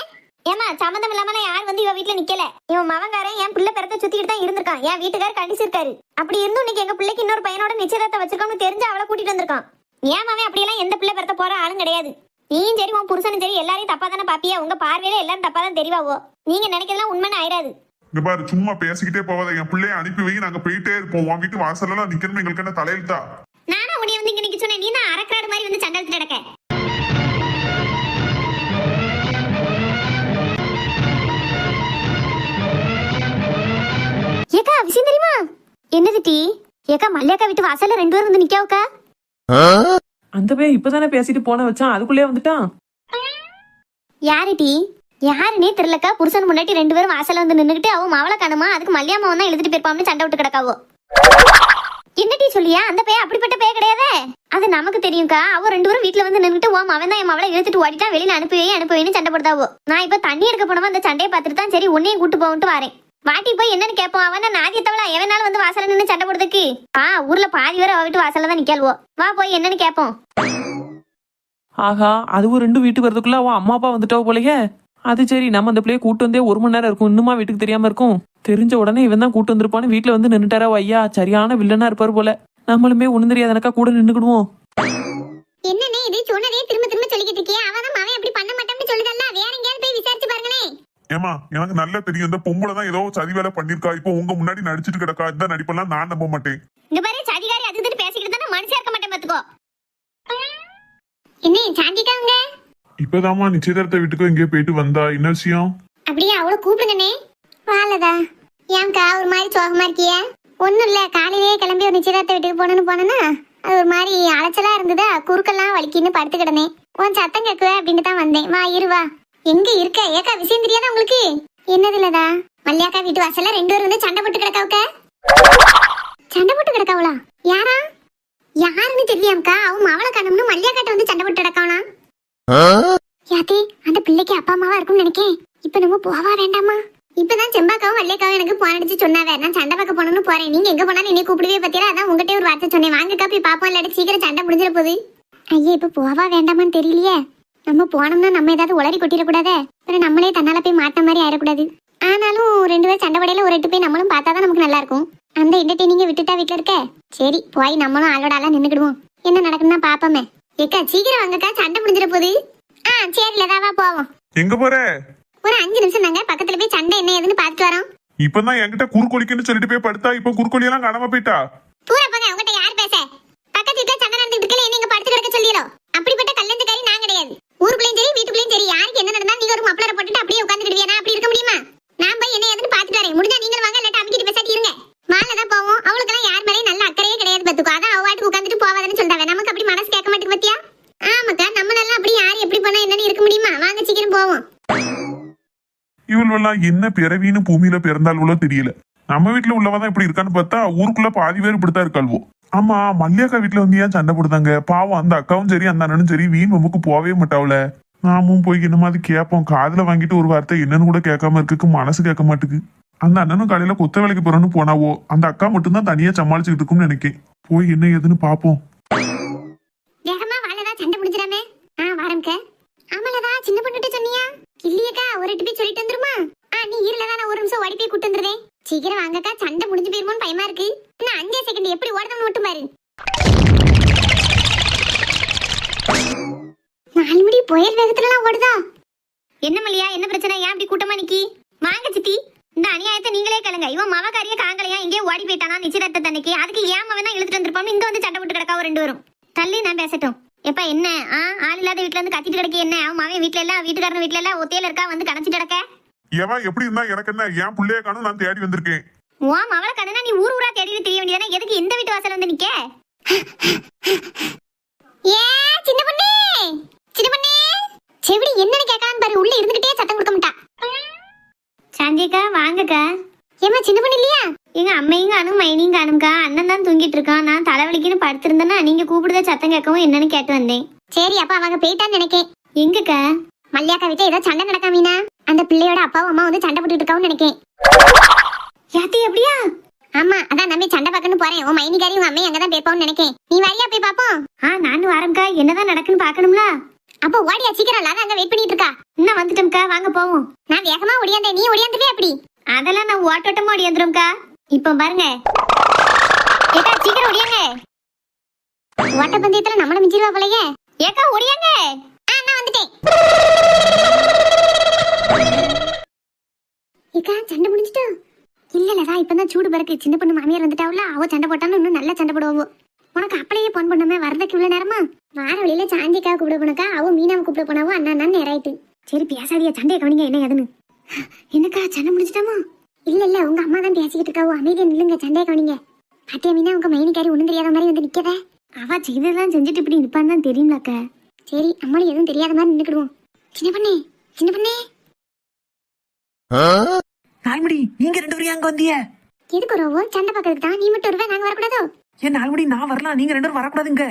ஏமா சம்பந்தம் இல்லாம யார் வந்து இவ வீட்டுல நிக்கல. இவன் மவங்காரன் என் பிள்ளை பிறக்க சுத்திட்டு தான் இருந்திருக்கான். என் வீட்டுக்கார கண்டிச்சிருக்காரு. அப்படி இருந்தும் இன்னைக்கு எங்க பிள்ளைக்கு இன்னொரு பையனோட நிச்சயதார்த்தம் வச்சிருக்கோம்னு தெரிஞ்சு அவளை கூட்டிட்டு வந்திருக்கான். ஏன் மாவே அப்படியெல்லாம் எந்த பிள்ளை பிறக்க போற ஆளும் கிடையாது. நீயும் சரி உன் புருஷனும் சரி எல்லாரையும் தப்பா தானே பாப்பியா? உங்க பார்வையில எல்லாரும் தப்பா தான் தெரிவாவோ. நீங்க நினைக்கிறதெல்லாம் உண்மைன்னு ஆயிராது. இங்க பாரு, சும்மா பேசிக்கிட்டே போவாத, என் பிள்ளைய அனுப்பி வை, நாங்க போயிட்டே இருப்போம். உன் வீட்டு வாசல்லாம் நிக்கணும், எங்களுக்கு என்ன தலையில்தா? நானும் உன்னை வந்து இங்க நிக்க சொன்னேன். நீ தான் அரக்கராடு மாதிரி வந்து சண்டை கிடக்க. ஏக்கா விஷயம் தெரியுமா? என்னது டீ? ஏக்கா மல்லியாக்கா வீட்டு வாசல்ல 2 பேரும் வந்து நிக்காவுக்கா. அந்த பையன் இப்பதானே பேசிட்டு போன வச்சான், அதுக்குள்ளே வந்துட்டான். யாரு டீ? யாருன்னே தெரியலக்கா. புருஷன் முன்னாடி 2 பேரும் வாசல்ல வந்து நின்னுகிட்டு அவன் மவளை காணுமா, அதுக்கு மல்லியாமாவன் தான் எழுதிட்டு போயிருப்பான்னு சண்டை விட்டு கிடக்காவோ. என்ன டீ சொல்லியா? அந்த பையன் அப்படிப்பட்ட பையன் கிடையாதே. அது நமக்கு தெரியும்க்கா. அவன் 2 பேரும் வீட்டுல வந்து நின்னுட்டு அவன் தான் என் மவளை இழுத்துட்டு ஓடிட்டா, வெளியில அனுப்புவேன்னு சண்டை போடுதாவோ. நான் இப்ப தண்ணி எடுக்க போனவன் அந்த சண்டையை பார்த்துட்டு தான் சரி உன்னையும் கூட்டு போகன்ட்டு வரேன். வாட்டி போய் என்னன்னு கேட்போம். அவன் நாதியத்தவளா எவனாலும் வந்து வாசல்ல நின்று சண்டை போடுறதுக்கு. ஊர்ல பாதி பேர் அவ வீட்டு வாசல்ல தான் நிக்காள்வோ. வா போய் என்னன்னு கேட்போம். ஆஹா, அதுவும் 2 வீட்டுக்கு வரதுக்குள்ள அவன் அம்மா அப்பா வந்துட்டோ போலயே. அது சரி, நம்ம அந்த பிள்ளைய கூட்டு வந்தே 1 மணி நேரம் இருக்கும். இன்னுமா வீட்டுக்கு தெரியாம இருக்கும்? தெரிஞ்ச உடனே இவன் தான் கூட்டு வந்திருப்பான்னு வீட்டுல வந்து நின்னுட்டாரா ஐயா. சரியான வில்லனா இருப்பாரு போல. நம்மளுமே ஒண்ணு தெரியாதனக்கா கூட நின்னுக்கிடுவோம். என்னன்னே இது சொன்னதே திரும்ப திரும்ப சொல்லிக்கிட்டு இருக்கியே? அவன் தான் அவன் அப்படி பண்ண மாட்டான்னு சொல்லுதல்ல. வேற எங்கேயாவது போய் விசாரிச்சு பாருங்களேன். ஏமா, எனக்கு நல்லா தெரியும் இந்த பொம்பளை தான் ஏதோ சதி வேலை பண்ணிருக்கா. இப்போ உங்க முன்னாடி நடிச்சிட்டு கிடக்கா. இந்த நடிப்பெல்லாம் நான் நம்ப மாட்டேன். இங்க பாரு, சதிகாரி அதுக்கு பேசிக்கிட்டு தானே மனுஷன் இருக்க மாட்டேன் பாத்துக்கோ. என்ன சாந்திக்காங்க? இப்பதாமா நிச்சயதார்த்த வீட்டுக்கு எங்கேயோ போயிட்டு வந்தா. என்ன விஷயம்? அப்படியே அவளை கூப்பிடுங்கண்ணே. வாழதா? ஏன்க்கா ஒரு மாதிரி சோகமா இருக்கிய? ஒண்ணும் இல்ல, காலையிலேயே கிளம்பி ஒரு நிச்சயதார்த்த வீட்டுக்கு போனேன்னா அது ஒரு மாதிரி அலைச்சலா இருந்ததா, குறுக்கெல்லாம் வலிக்கின்னு படுத்து கிடந்தேன். உன் சத்தம் கேட்குவே அப்படின்னு தான் வந்தேன். வா இருவா. எங்க இருக்க? ஏக்கா விஷயம் தெரியாதா உங்களுக்கு? என்னது இல்லதா? மல்லியாக்கா வீட்டு வாசல்ல 2 பேரும் வந்து சண்டை போட்டு கிடக்காவுக்க. சண்டை போட்டு கிடக்காவளா? யாரா? யாருன்னு தெரியாமக்கா. அவன் அவளை கண்ணம்னு மல்லியாக்காட்ட வந்து சண்டை போட்டு கிடக்காவனா? யாத்தே, அந்த பிள்ளைக்கு அப்பா அம்மாவா இருக்கும்னு நினைக்கேன். இப்ப நம்ம போவா வேண்டாமா? இப்பதான் செம்பாக்காவும் வள்ளியக்காவும் எனக்கு போன் அடிச்சு சொன்னாவே. நான் சண்டை பார்க்க போகணும்னு போறேன். நீங்க எங்க போனாலும் என்னை கூப்பிடுவே பத்தியா? அதான் உங்ககிட்ட ஒரு வார்த்தை சொன்னேன். வாங்கக்கா போய் பாப்போம், இல்லாட்டி சீக்கிரம் சண்டை முடிஞ்சிட போகுது. ஐயா, இப்ப போவா வேண்டாமான்னு தெரியலையே. நம்ம போனோம்னா நம்ம ஏதாவது உளறி கொட்டிடக்கூடாதே. அப்புறம் நம்மளே தன்னால போய் மாட்ட மாதிரி ஆயிடக்கூடாது. ஆனாலும் 2 பேரும் சண்டை படையில ஒரு 8 போய் நம்மளும் பார்த்தாதான் நமக்கு நல்லா இருக்கும். அந்த என்டர்டெய்னிங்க விட்டுட்டா வீட்டுல இருக்க. சரி போய் நம்மளும் ஆளோட ஆளா நின்னுக்கிடுவோம். என்ன நடக்குதுன்னா பாப்போமே. ஏக்கா சீக்கிரம் வாங்கக்கா, சண்டை முடிஞ்சிட போகுது. சரி லதாவா போவோம். எங்க போற? ஒரு 5 நிமிஷம் தாங்க, பக்கத்துல போய் சண்டை என்ன ஏதுன்னு பாத்துட்டு வரோம். இப்பதான் என்கிட்ட குறுக்கொலிக்குன்னு சொல்லிட்டு போய் படுத்தா, இப்ப குறுக்கொலியெல்லாம் காணாம போயிட்டா. பூரா போங்க, உங்ககிட்ட யார் பேச? பக்கத்து வீட்டுல சண்டை நடந்துட்டு இருக்கல, என்ன இங்க படுத்து கிடக்க சொல்லிடும். அப்படிப்பட்ட கல்யாணத்துக்காரி நான் கிடையாது. ஊருக்குள்ளேயும் சரி வீட்டுக்குள்ளேயும் சரி, யாருக்கு என்ன நடந்தா நீங்க ஒரு மப்ளரை போட்டுட்டு அப்படியே உட்காந்துக்கிடுவியா? நான் அப்படி இருக்க முடியுமா? நான் போய் என்ன ஏதுன்னு பாத்துட்டு வரேன். முடிஞ்சா நீங்க வாங்க, இல்லாட்டி அவிக்கிட்டு பேசாட்டி இருங்க. மாலதான் போவோம். அவளுக்கெல்லாம் யார் மேலேயும் நல்ல அக்கறையே கிடையாது பத்துக்கோ. அதான் அவ வாட்டுக்கு உட்காந்துட்டு போவாதுன்னு சொல்றாங்க. நமக்கு அப்படி மனசு கேட்க மாட்டேங்குது பத்தியா? ஆமாக்கா, நம்மளெல்லாம் அப்படி யார் எப்படி பண்ணா என்னன்னு இருக்க முடியுமா? வாங்க சீக்கிரம் போவோம். இவள்வெல்லாம் என்ன பிறவின்னு பூமியில பிறந்தாள்வளோ தெரியல. நம்ம வீட்டுல உள்ளவதான் இப்படி இருக்கான்னு பார்த்தா ஊருக்குள்ள பாதி பேர் இப்படித்தான் இருக்காள்வோ. ஆமா, மல்லியாக்கா வீட்டுல வந்து ஏன் சண்டை போடுதாங்க? பாவம், அந்த அக்காவும் சரி அந்த அண்ணனும் சரி வீண் வம்புக்கு போவே மாட்டாவுல. நாமும் போய் என்ன மாதிரி கேட்போம். காதுல வாங்கிட்டு ஒரு வார்த்தை என்னன்னு கூட கேட்காம இருக்கு. மனசு கேட்க மாட்டுக்கு. அந்த அண்ணனும் காலையில கொத்த வேலைக்கு போறோன்னு போனாவோ. அந்த அக்கா மட்டும் தான் தனியா சமாளிச்சுக்கிட்டு இருக்கும்னு நினைக்கேன். போய் என்ன ஏதுன்னு பாப்போம். வேகமா வாழதா, சண்டை முடிஞ்சிடாமே. வாரம்க்க. ஆமாலதா, சின்ன பொண்ணுட்ட சொன்னியா? இல்லையக்கா, ஒரு 8 போய் சொல்லிட்டு வந்துருமா? நீ இருலதா, நான் 1 நிமிஷம் ஓடி போய் கூட்டு வந்துடுறேன். சீக்கிரம் வாங்கக்கா, சண்டை முடிஞ்சு போயிருமோன்னு பயமா இருக்கு. இன்னும் 5 செகண்ட் எப்படி ஓடுதோம்னு மட்டும் பாரு. 4 மணி புயல் வேகத்துலலாம் ஓடுதா? என்ன மல்லியா, என்ன பிரச்சனை? ஏன் அப்படி கூட்டமா நிக்கி? வாங்க சித்தி, இந்த அநியாயத்தை நீங்களே கேளுங்க. இவன் மவகாரிய காங்கலையா எங்கேயோ ஓடி போயிட்டானா நிச்சயதார்த்த அன்னைக்கு. அதுக்கு ஏன் அவன் தான் இழுத்துட்டு வந்திருப்பான்னு இங்க வந்து சண்டை போட்டு கிடக்காவோ 2 பேரும். தள்ளி நான் பேசட்டும். எப்ப என்ன ஆள் இல்லாத வீட்டுல இருந்து கத்திட்டு கிடக்க? என்ன அவன் மகன் வீட்டுல எல்லாம் வீட்டுக்காரன் வீட்டுல எல்லாம் ஒத்தையில இருக்கா வந்து கணச்சிட்டு கிடக்க? எவன் எப்படி இருந்தா எனக்கு என்ன? என் பிள்ளைய காணும், நான் தேடி வந்திருக்கேன். உன் மவளை கண்ணனா நீ ஊர் ஊரா தேடி தெரிய வேண்டியதானே? எதுக்கு இந்த வீட்டு வாசல் வந்து நிக்க? சின்ன பொண்ணு, சின்ன பொண்ணு, செவிடி என்னன்னு கேட்கான்னு பாரு. உள்ள இருந்துகிட்டே சத்தம் கொடுக்க மாட்டா. சாந்திக்கா வாங்கக்கா. ஏமா சின்ன பொண்ணு இல்லையா? எங்க அம்மையும் காணும் மைனியும் காணும்க்கா. அண்ணன் தான் தூங்கிட்டு இருக்கான். நான் தலைவலிக்குன்னு படுத்திருந்தேன்னா நீங்க கூப்பிடுத சத்தம் கேட்கவும் என்னன்னு கேட்டு வந்தேன். சரி, அப்ப அவங்க போயிட்டான்னு நினைக்கேன். எங்கக்கா? மல்லியாக்கா வீட்டை ஏதோ சண்டை நடக்காமீனா? அந்த பிள்ளையோட அப்பாவும் அம்மா வந்து சண்டை போட்டுட்டு இருக்காவும் நினைக்கேன். யாத்தி அப்படியா? ஆமா, அதான் நம்பி சண்டை பார்க்கணும் போறேன். உன் மைனிகாரி உன் அம்மையும் அங்கதான் பேப்பாவும் நினைக்கேன். நீ வரியா போய் பாப்போம்? நானும் வரேன்க்கா. என்னதான் நடக்குன்னு பாக்கணும்ல. அப்போ ஓடியா சீக்கிரம். லாதா அங்க வெயிட் பண்ணிட்டு இருக்கா. இன்னும் வந்துட்டோம்க்கா, வாங்க போவோம். நான் வேகமா ஓடியாந்தேன், நீ ஓடியாந்துவே அப்படி? அதெல்லாம் நான் ஓட்டோட்டமா ஓடியாந்துரும்க்கா. இப்போ பாருங்க ஏக்கா, சீக்கிரம் ஓடியாங்க. ஓட்ட பந்தயத்துல நம்மள மிஞ்சிருவா போலயே. ஏக்கா ஓடியாங்க. நான் வந்துட்டேன். ஏக்கா சண்டை முடிஞ்சிட்டோ? இல்லலதா, இப்பதான் சூடு பறக்கு. சின்ன பொண்ணு மாமியார் வந்துட்டாவுல, அவ சண்டை போட்டாலும் இன்னும் நல்லா சண்டை போடுவோம். உனக்கு அப்படியே போன் பண்ணாம வரதுக்கு இவ்வளவு நேரமா? வார வழியில சாந்திக்காவை கூப்பிட போனக்கா, அவ மீனாவை கூப்பிட போனாவோ அண்ணா நேராயிட்டு. சரி பேசாதியா, சண்டையை கவனிங்க என்ன ஏதுன்னு. என்னக்கா சண்டை முடிச்சிட்டாமா? இல்ல உங்க அம்மா தான் பேசிக்கிட்டு இருக்காவோ, அமைதியா நில்லுங்க, சண்டையை கவனிங்க. பாத்தியா மீனா, உங்க மைனிக்காரி ஒண்ணும் தெரியாத மாதிரி வந்து நிக்கத. அவ செய்ததெல்லாம் செஞ்சுட்டு இப்படி நிப்பான்னு தான் தெரியும்லக்கா. சரி அம்மாளும் எதுவும் தெரியாத மாதிரி நின்னுக்கிடுவோம். சின்ன பண்ணே நால்முடி, நீங்க 2 பேரும் அங்க வந்திய? எதுக்கு வருவோ? சண்டை பார்க்கறதுக்கு தான். நீ மட்டும் வருவே, நாங்க வரக்கூடாதோ? ஏன் நால்முடி, நான் வரலாம், நீங்க 2 பேரும் வரக்கூடாதுங்க.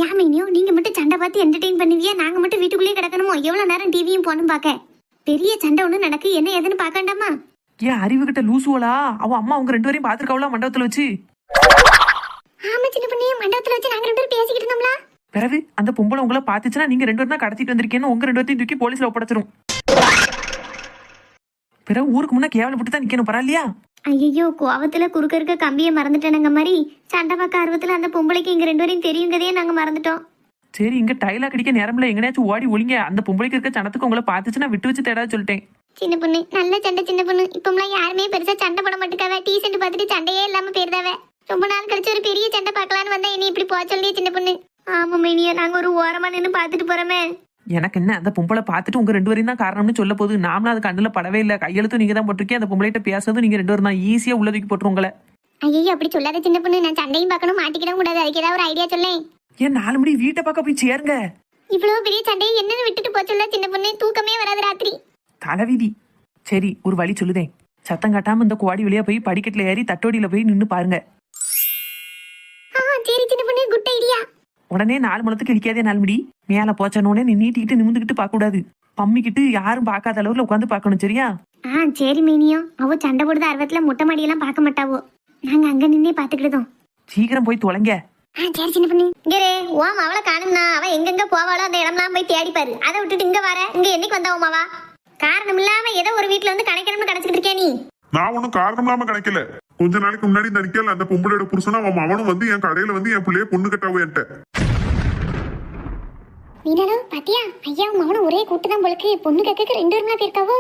யாமினியோ, நீங்க மட்டும் சண்டை பார்த்து என்டர்டெயின் பண்ணுவியா? நாங்க மட்டும் வீட்டுக்குள்ளேயே கிடக்கணுமோ? எவ்வளவு நேரம் டிவியும் போனும் பாக்க? பெரிய சண்டை ஒண்ணு நடக்கு, என்ன ஏதுன்னு பாக்கண்டாமா? ஏன் அறிவு கிட்ட லூசுவலா? அவன் அம்மா உங்க 2 பேரையும் பாத்துருக்காவளா மண்டபத்துல வச்சு? ஆமா சின்ன பண்ணி, மண்டபத்துல வச்சு நாங்க 2 பேரும் பேசிக்கிட்டு இருந்தோம்ல. பிறகு அந்த பொம்பளை உங்களை பாத்துச்சுன்னா நீங்க 2 பேரும் தான் கடத்திட்டு வந்திருக்கேன்னு உங்க 2 பேரையும் தூக்கி போலீஸ்ல ஒப்படைச்சிரும். பிறகு ஊருக்கு முன்ன கேவலப்பட்டு தான் நிக்கணும், பரவாயில்லையா? ஐயோ, கோவத்துல குறுக்க இருக்க கம்பியை மறந்துட்டேனுங்க மாதிரி. சண்டை பார்க்க ஆர்வத்துல அந்த பொம்பளைக்கு எங்க 2 பேரையும் தெரியுங்கதையே நாங்க மறந்துட்டோம். சரி, இங்க டைலாக் அடிக்க நேரம்ல, எங்கனையாச்சும் ஓடி ஒளிங்க. அந்த பொம்பளைக்கு இருக்க சனத்துக்கு உங்களை பாத்துச்சுன்னா விட்டு வச்சு தேடாத சொல்லிட்டேன். சின்ன பொண்ணு நல்ல சண்டை. சின்ன பொண்ணு இப்பெல்லாம் யாருமே பெருசா சண்டை போட மாட்டேக்காவ. டீசென்ட் பார்த்துட்டு சண்டையே இல்லாம போயிருதாவ. ரொம்ப நாள் கழிச்சு ஒரு பெரிய சண்டை பார்க்கலான்னு வந்தா இனி இப்படி போக சொல்லியே சின்ன பொண்ணு. ஆமா மைனியா, நாங்க ஒரு ஓரமா நின்று பாத்துட்டு போறோமே. எனக்கு என்ன, அந்த பொம்பளை பார்த்துட்டு உங்க 2 பேரையும் தான் காரணம்னு சொல்ல போகுது. நாமளும் அது கண்ணுல படவே இல்லை. கையெழுத்தும் நீங்க தான் போட்டிருக்கீங்க, அந்த பொம்பளைகிட்ட பேசுறதும் நீங்க 2 பேரும் தான். ஈஸியா உள்ள தூக்கி போட்டுரும் உங்களை. ஐயோ அப்படி சொல்லாத சின்ன பொண்ணு. நான் சண்டையும் பார்க்கணும், மாட்டிக்கிடவும் கூடாது. அதுக்கு ஏதாவது ஒரு ஐடியா சொல்லேன். ஏன் 4 மணி வீட்டை பார்க்க போய் சேருங்க. இவ்வளவு பெரிய சண்டையை என்னன்னு விட்டுட்டு போச்சொல்ல சின்ன பொண்ணு. தூக்கமே வராது ராத்திரி. தலைவிதி. சரி, ஒரு வழி சொல்லுதேன். சத்தம் காட்டாம இந்த குவாடி வழியா போய் படிக்கட்டுல ஏறி தட்டோடியில போய் நின்னு பாருங்க. சரி சின்ன பொண்ணு, குட் ஐடியா. உடனே 4 முழத்துக்கு இடிக்காதே. 4 மணி மேல போச்சனோடனே நீ நீட்டிக்கிட்டு நிமிந்துக்கிட்டு பார்க்க கூடாது. பம்மிக்கிட்டு யாரும் பார்க்காத அளவுல உட்காந்து பார்க்கணும், சரியா? சரி மீனியோ. அவ சண்டை போடுற ஆர்வத்துல மொட்டை மாடியெல்லாம் பார்க்க மாட்டாவோ. நாங்க அங்க நின்னே பாத்துக்கிட்டோம். சீக்கிரம் போய் தொலைங்க. சரி சின்ன பொண்ணு. இங்கே ஓம் அவளை காணும்னா அவ எங்கெங்க போவாளோ அந்த இடம்லாம் போய் தேடிப்பாரு. அதை விட்டுட்டு இங்க வர. இங்க என்னைக்கு வந்தா ஓமாவா? காரணம் இல்லாம ஏதோ ஒரு வீட்டுல வந்து கணக்கணும்னு கணச்சிட்டு இருக்கே நீ. நான் ஒன்னும் காரணம் இல்லாம கிடைக்கல. கொஞ்ச நாளைக்கு முன்னாடி இந்த நிக்கல அந்த பொம்பளையோட புருஷனா அவனும் வந்து என் கடையில வந்து என் பிள்ளைய பொண்ணு கட்டாவோ என்கிட்ட. மீனாலோ பாத்தியா, ஐயாவும் அவனும் ஒரே கூட்டு தான் போலக்கு. பொண்ணு கேட்க 2 பேருமா போயிருக்காவோ.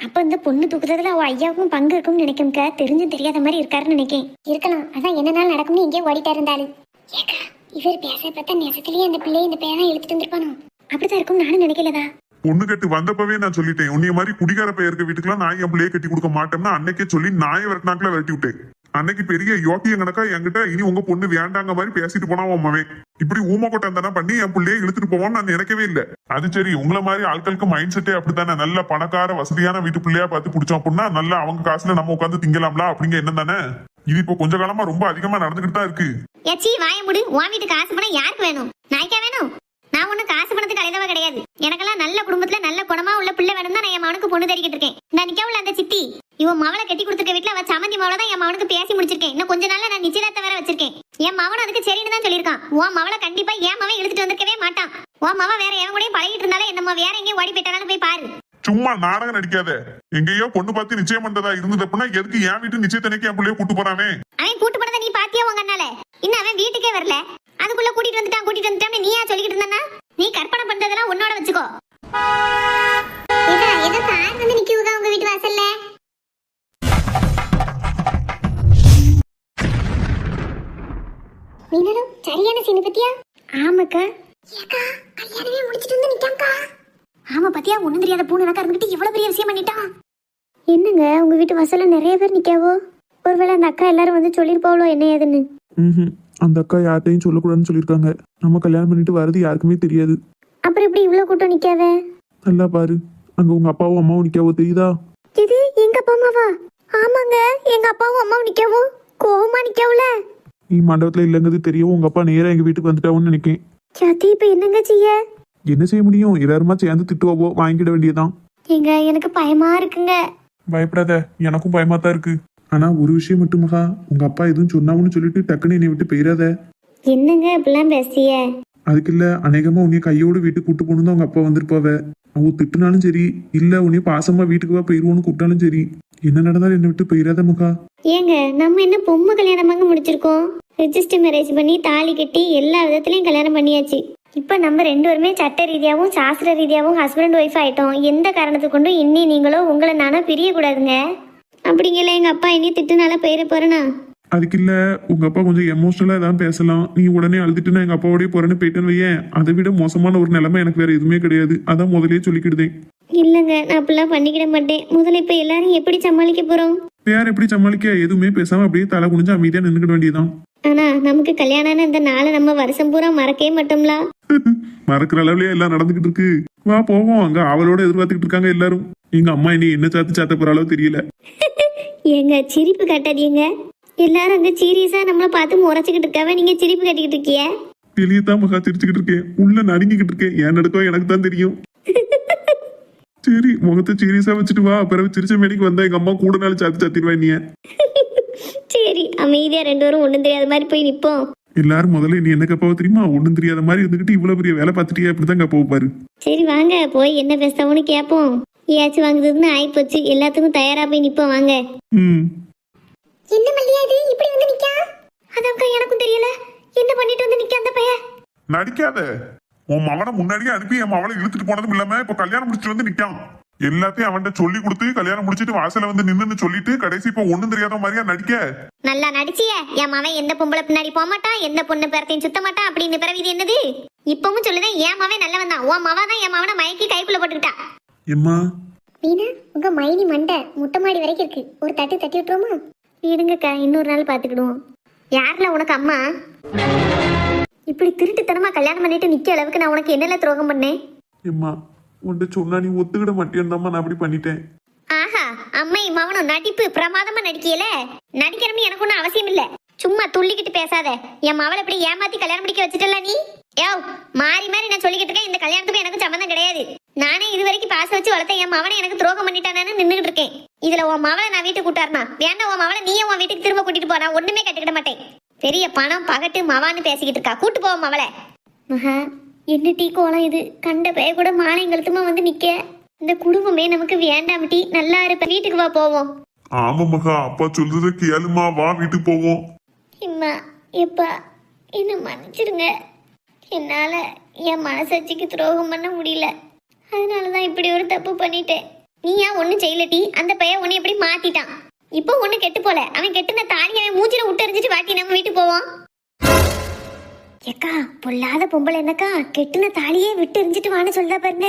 அப்ப இந்த பொண்ணு தூக்குறதுல அவ ஐயாவுக்கும் பங்கு இருக்கும்னு நினைக்கும்க்க. தெரிஞ்சும் தெரியாத மாதிரி இருக்காருன்னு நினைக்கேன். இருக்கலாம், அதான் என்ன நாள் நடக்கும்னு இங்கே ஓடிட்டா இருந்தாரு. ஏக்கா, இவர் பேச பார்த்தா நெசத்திலேயே அந்த பிள்ளைய இந்த பேரை இழுத்துட்டு வந்திருப்பானோ? அப்படித்தான் இருக்கும் நானும் நினைக்கலதா. பொண்ணு கட்டு வந்தப்பவே நான் சொல்லிட்டேன், உன்னைய மாதிரி குடிகார பெயருக்கு வீட்டுக்குலாம் நான் என் பிள்ளைய கட்டி கொடுக்க மாட்டேன்னா அன்னைக்கே சொல்லி நாயை விரட்டினாக்குல விரட்டி விட்டேன். அன்னைக்கு பெரிய யோக்கியம் கணக்கா என்கிட்ட இனி உங்க பொண்ணு வேண்டாங்க மாதிரி பேசிட்டு போனா அவன் இப்படி ஊமக்கோட்டம் தானே பண்ணி என் பிள்ளைய இழுத்துட்டு போவான்னு நான் நினைக்கவே இல்லை. அது சரி, உங்களை மாதிரி ஆட்களுக்கு மைண்ட் செட்டே அப்படித்தானே. நல்ல பணக்கார வசதியான வீட்டு பிள்ளையா பார்த்து பிடிச்சோம் அப்படின்னா நல்லா அவங்க காசுல நம்ம உட்காந்து திங்கலாம்ல அப்படிங்க என்ன தானே. இது இப்போ கொஞ்ச காலமா ரொம்ப அதிகமா நடந்துகிட்டு தான் இருக்கு. ஏச்சி வாய முடி. உன் வீட்டு காசு பணம் யாருக்கு வேணும்? நாய்க்கா வேணும்? நான் ஒன்னும் காசு பணத்துக்கு அழைதவ கிடையாது. எனக்கெல்லாம் நல்ல குடும்பத்துல நல்ல குணமா உள்ள பிள்ளை வேணும் தான் நான் என் மகனுக்கு பொண்ணு தேடிக்கிட்டு இருக்கேன். நான் நிக்கவுள்ள அந்த சித்தி இவன் மவளை கட்டி கொடுத்துருக்க வீட்டுல அவ சமந்தி மவளை தான் என் மகனுக்கு பேசி முடிச்சிருக்கேன். இன்னும் கொஞ்ச நாள்ல நான் நிச்சயதார்த்தம் வேற வச்சிருக்கேன். என் மகனும் அதுக்கு சரின்னு தான் சொல்லியிருக்கான். உன் மவளை கண்டிப்பா என் மவன் இழுத்துட்டு வந்திருக்கவே மாட்டான். உன் மவன் வேற எவன் கூட பழகிட்டு இருந்தாலும் என்னம்மா வேற எங்கேயும் ஓடி போயிட்டாலும் போய் பாரு. சும்மா நாடகம் நடிக்காத. எங்கேயோ பொண்ணு பார்த்து நிச்சயம் பண்றதா இருந்தது அப்படின்னா எதுக்கு என் வீட்டு நிச்சயத்தனைக்கு என் பிள்ளைய கூட்டு போறானே? அவன் கூட்டு போனதை நீ பாத்தியா உங்க அண்ணால? இன்னும் அவன் வீட்டுக்கே வரல. அதுக்குள்ள கூட்டிட்டு வந்துட்டான் நீயா சொல்லிக்கிட்டு இருந்தா? நீ கற்பனை பண்றதெல்லாம் உன்னோட வச்சுக்கோ. ஏதோ கார் வந்து நிக்குதுங்க உங்க வீட்டு வாசல்ல. மீனலும் சரியான சீனு பத்தியா? ஆமாக்கா. ஏக்கா கல்யாணமே முடிச்சிட்டு வந்து நிக்காங்கா. ஆமா பத்தியா, ஒண்ணும் தெரியாத பூனை நக்கா இருந்துட்டு இவ்வளவு பெரிய விஷயம் பண்ணிட்டான். என்னங்க உங்க வீட்டு வாசல்ல நிறைய பேர் நிக்காவோ? ஒருவேளை அந்த அக்கா எல்லாரும் வந்து சொல்லிருப்பாவளோ என்ன ஏதுன்னு? அந்த அக்கா யார்ட்டையும் சொல்லக்கூடாதுன்னு சொல்லியிருக்காங்க. நம்ம கல்யாணம் பண்ணிட்டு வரது யாருக்குமே தெரியாது. அப்புறம் எப்படி இவ்வளவு கூட்டம் நிக்காவே? நல்லா பாரு, அங்க உங்க அப்பாவும் அம்மாவும் நிக்காவோ தெரியுதா? இது எங்க அப்பா அம்மாவா? ஆமாங்க, எங்க அப்பாவும் அம்மாவும் நிக்காவோ. கோவமா நிக்காவுல. நீ மண்டபத்துல இல்லங்கிறது தெரியும். உங்க அப்பா நேரா எங்க வீட்டுக்கு வந்துட்டாவோன்னு நினைக்கேன். சாத்தி இப்ப என்னங்க செய்ய? என்ன செய்ய முடியும்? எல்லாருமா சேர்ந்து திட்டுவாவோ, வாங்கிட வேண்டியதான். எங்க எனக்கு பயமா இருக்குங்க. பயப்படாத, எனக்கும் பயமா தான் இருக்கு. ஆனா ஒரு விஷயம் மட்டும் மகா, உங்க அப்பா எதுவும் சொன்னாவுன்னு சொல்லிட்டு டக்குன்னு என்னை விட்டு போயிடாத. என்னங்க இப்படிலாம் பேசிய? அதுக்கு இல்ல, அநேகமா உன்னைய கையோட வீட்டுக்கு கூட்டு போகணும் தான் உங்க அப்பா வந்திருப்பாவ. அவ திட்டுனாலும் சரி, இல்ல உன்னைய பாசமா வீட்டுக்கு வா போயிருவோன்னு கூப்பிட்டாலும் சரி, என்ன நடந்தாலும் என்னை விட்டு போயிடாத மகா. ஏங்க நம்ம என்ன பொம்மை கல்யாணமாங்க முடிச்சிருக்கோம். ரெஜிஸ்டர் மேரேஜ் பண்ணி தாலி கட்டி எல்லா விதத்துலயும் கல்யாணம் பண்ணியாச்சு. இப்ப நம்ம ரெண்டு பேருமே சட்ட ரீதியாவும் சாஸ்திர ரீதியாவும் ஹஸ்பண்ட் ஒய்ஃப் ஆயிட்டோம். எந்த காரணத்தை கொண்டும் இன்னி நீங்களோ உங்களை நானோ பிரிய கூடாதுங்க. அப்படிங்கல எங்க அப்பா இனி திட்டுனால போயிட போறேனா? அதுக்கு இல்ல, உங்க அப்பா கொஞ்சம் எமோஷனலா ஏதாவது பேசலாம், நீ உடனே அழுதுட்டு நான் எங்க அப்பாவோடய போறேன்னு போயிட்டேன்னு வையேன், அதை விட மோசமான ஒரு நிலைமை எனக்கு வேற எதுவுமே கிடையாது. அதான் முதலே சொல்லிக்கிடுதேன். இல்லங்க நான் அப்படிலாம் பண்ணிக்கிட மாட்டேன். முதல்ல இப்ப எல்லாரும் எப்படி சமாளிக்க போறோம்? யார் எப்படி சமாளிக்க? எதுவுமே பேசாம அப்படியே தலை குனிஞ்சு அமைதியா நின்றுக்கிட வேண்டியதான். ஆனா நமக்கு கல்யாணம் இந்த நாளை நம்ம வருஷம் பூரா மறக்கவே மாட்டோம்ல. மறக்கிற அளவுலயே எல்லாம் நடந்துகிட்டு இருக்கு. வா போவோம். அங்க அவளோட எதிர்பார்த்துக்கிட்டு இருக்காங்க எல்லாரும். எங்க அம்மா இனி என்ன சாத்த போற அளவு தெரியல. எங்க சிரிப்பு காட்டாதீங்க. எல்லாரும் அங்க சீரியஸா நம்மள பார்த்து முறைச்சுக்கிட்டு இருக்காவ, நீங்க சிரிப்பு கட்டிக்கிட்டு இருக்கிய. வெளியத்தான் மகா சிரிச்சுக்கிட்டு இருக்கேன், உள்ள நடுங்கிக்கிட்டு இருக்கேன். ஏன் நடக்கோ எனக்கு தான் தெரியும். சரி, முகத்தை சீரியஸா வச்சுட்டு வா. பிறகு சிரிச்ச மேடிக்கு வந்தா எங்க அம்மா கூட நாள் சாத்திடுவா நீ. சரி அமைதியா ரெண்டு பேரும் ஒண்ணும் தெரியாத மாதிரி போய் நிப்போம். எல்லாரும் முதல்ல நீ என்ன கப்பாவ தெரியுமா, ஒண்ணும் தெரியாத மாதிரி இருந்துகிட்டு இவ்வளவு பெரிய வேலை பார்த்துட்டியா, இப்படிதான் கப்பாவ பாரு. சரி வாங்க போய் என்ன பேசுறோம்னு கேட்போம். ஏச்சு வாங்குறதுன்னு ஆயிப்போச்சு, எல்லாத்துக்கும் தயாரா போய் நிப்போம் வாங்க. என்ன மல்லியா இது இப்படி வந்து நிக்கா? அதான்க்கா எனக்கும் தெரியல, என்ன பண்ணிட்டு வந்து நிக்க அந்த பையன். நடிக்காத. உன் மகனை முன்னாடியே அனுப்பி என் மவளை இழுத்துட்டு போனதும் இல்லாம இப்ப கல்யாணம் முடிச்சுட்டு வந்து நிக்கான். எல்லாத்தையும் அவன்கிட்ட சொல்லி கொடுத்து கல்யாணம் முடிச்சிட்டு வாசல வந்து நின்னு சொல்லிட்டு கடைசி இப்ப ஒண்ணும் தெரியாத மாதிரியா நடிக்க. நல்லா நடிச்சிய. என் மவன் எந்த பொம்பளை பின்னாடி போக மாட்டான், எந்த பொண்ணு பேரத்தையும் சுத்த மாட்டான் அப்படின்னு பிறகு இது என்னது? இப்பவும் சொல்லுதேன் என் மவன் நல்லவன் தான். உன் மவன் தான் என் மவனை மயக்கி கைக்குள்ள போட்டுக்கிட்டா. எம்மா மீனா உங்க மைனி மண்டை முட்டை மாடி வரைக்கும் இருக்கு, ஒரு தட்டி தட்டி விட்டுருமா? இருங்கக்கா இன்னொரு நாள் பாத்துக்கிடுவோம். யாருல உனக்கு அம்மா? இப்படி திருட்டுத்தனமா கல்யாணம் பண்ணிட்டு நிக்க அளவுக்கு நான் உனக்கு என்னெல்லாம் துரோகம் பண்ணேன்? எம்மா உன்கிட்ட சொன்னா நீ ஒத்துக்கிட மாட்டேன்தாம்மா நான் அப்படி பண்ணிட்டேன். ஆஹா அம்மை மவனும் நடிப்பு பிரமாதமா நடிக்கல. நடிக்கணும்னு எனக்கு ஒன்றும் அவசியம் இல்ல. சும்மா துள்ளிக்கிட்டு பேசாத. என் மவளை இப்படி ஏமாத்தி கல்யாணம் முடிக்க வச்சுட்டல நீ. யோ மாறி மாறி நான் சொல்லிக்கிட்டு இருக்கேன், இந்த கல்யாணத்துக்கும் எனக்கு சம்மந்தம் கிடையாது. நானே இது வரைக்கும் பாச வச்சு வளர்த்த என் மவனை எனக்கு துரோகம் பண்ணிட்டானு நின்றுகிட்டு இருக்கேன். இதுல உன் மவளை நான் வீட்டுக்கு கூட்டாருனா வேண்டாம், உன் மவளை நீயே உன் வீட்டுக்கு திரும்ப கூட்டிட்டு போனா ஒண்ணுமே கட்டுக்கிட மாட்டேன். பெரிய பணம் பகட்டு மவான்னு பேசிக்கிட்டு இருக்கா, கூட்டு போவோம் மவளை. மகா என்ன டீ கோலம் இது? கண்ட பைய கூட மாலை கழுத்துமா வந்து நிக்க. இந்த குடும்பமே நமக்கு வேண்டாம் டீ, நல்லா இருப்ப வீட்டுக்கு வா போவோம். ஆமா மகா, அப்பா சொல்றத கேளுமா, வா வீட்டுக்கு போவோம். இம்மா எப்பா என்ன மன்னிச்சிருங்க. என்னால என் மனசாட்சிக்கு துரோகம் பண்ண முடியல, அதனாலதான் இப்படி ஒரு தப்பு பண்ணிட்டேன். நீ ஏன் ஒன்னும் செய்யலட்டி? அந்த பையன் உன்னை எப்படி மாத்திட்டான். இப்போ ஒண்ணு கெட்டு போல, அவன் கெட்டுன தாலி அவன் மூஞ்சில விட்டு எறிஞ்சிட்டு வாட்டி நம்ம வீட்டுக்கு போவோம். ஏக்கா பொல்லாத பொம்பளை என்னக்கா, கெட்டுன தாலியே விட்டு எறிஞ்சிட்டு வான்னு சொல்றா பாருங்க.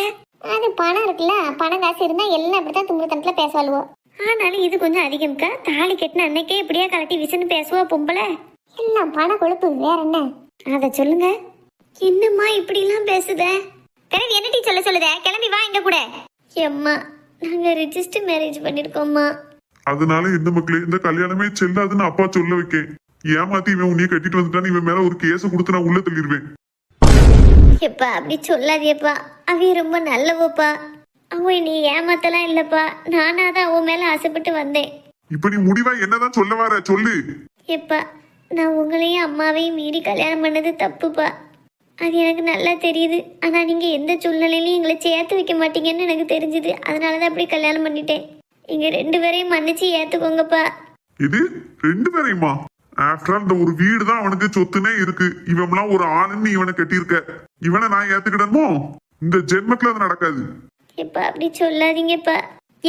அது பணம் இருக்குல்ல, பணம் காசு இருந்தா எல்லாம் அப்படித்தான் தும்புறத்தனத்துல பேசுவாளுவோம். ஆனாலும் இது கொஞ்சம் அதிகம்க்கா. தாலி கெட்டின அன்னைக்கே இப்படியா கலட்டி விசுன்னு பேசுவா பொம்பளை. எல்லாம் பண கொழுப்பு, வேற என்ன? அத சொல்லுங்க. என்னம்மா இப்படி எல்லாம் பேசுத? பிறகு என்ன டீ சொல்லுத? கிளம்பி வா எங்க கூட. எம்மா நாங்க ரெஜிஸ்டர் மேரேஜ் பண்ணிருக்கோம்மா. அதனால என்ன மக்களே, இந்த கல்யாணமே செல்லாதுன்னு அப்பா சொல்ல வைக்க. ஏமாத்தி இவன் உன்னைய கட்டிட்டு வந்துட்டான்னு இவன் மேல ஒரு கேஸ கொடுத்து நான் உள்ள தள்ளிடுவேன். எப்பா அப்படி சொல்லாதியப்பா, அவ ரொம்ப நல்லவப்பா. அவன் நீ ஏமாத்தலாம் இல்லப்பா, நானாதான் அவன் மேல ஆசைப்பட்டு வந்தேன். இப்ப நீ முடிவா என்னதான் சொல்ல வர சொல்லு. எப்பா நான் உங்களையும் அம்மாவையும் மீறி கல்யாணம் பண்ணது தப்புப்பா, அது எனக்கு நல்லா தெரியுது. ஆனா நீங்க எந்த சூழ்நிலையிலையும் எங்களை சேர்த்து வைக்க மாட்டீங்கன்னு எனக்கு தெரிஞ்சுது. அதனாலதான் அப்படி கல்யாணம் பண்ணிட்டேன். இங்க ரெண்டு பேரையும் மன்னிச்சு ஏத்துக்கோங்கப்பா. இது ரெண்டு பேரையுமா? ஆஃப்டர் ஆல் இந்த ஒரு வீடு தான் அவனுக்கு சொத்துனே இருக்கு. இவன்லாம் ஒரு ஆளுன்னு இவனை கட்டியிருக்க, இவனை நான் ஏத்துக்கிடணுமோ? இந்த ஜென்மத்துல அது நடக்காது. எப்பா அப்படி சொல்லாதீங்கப்பா.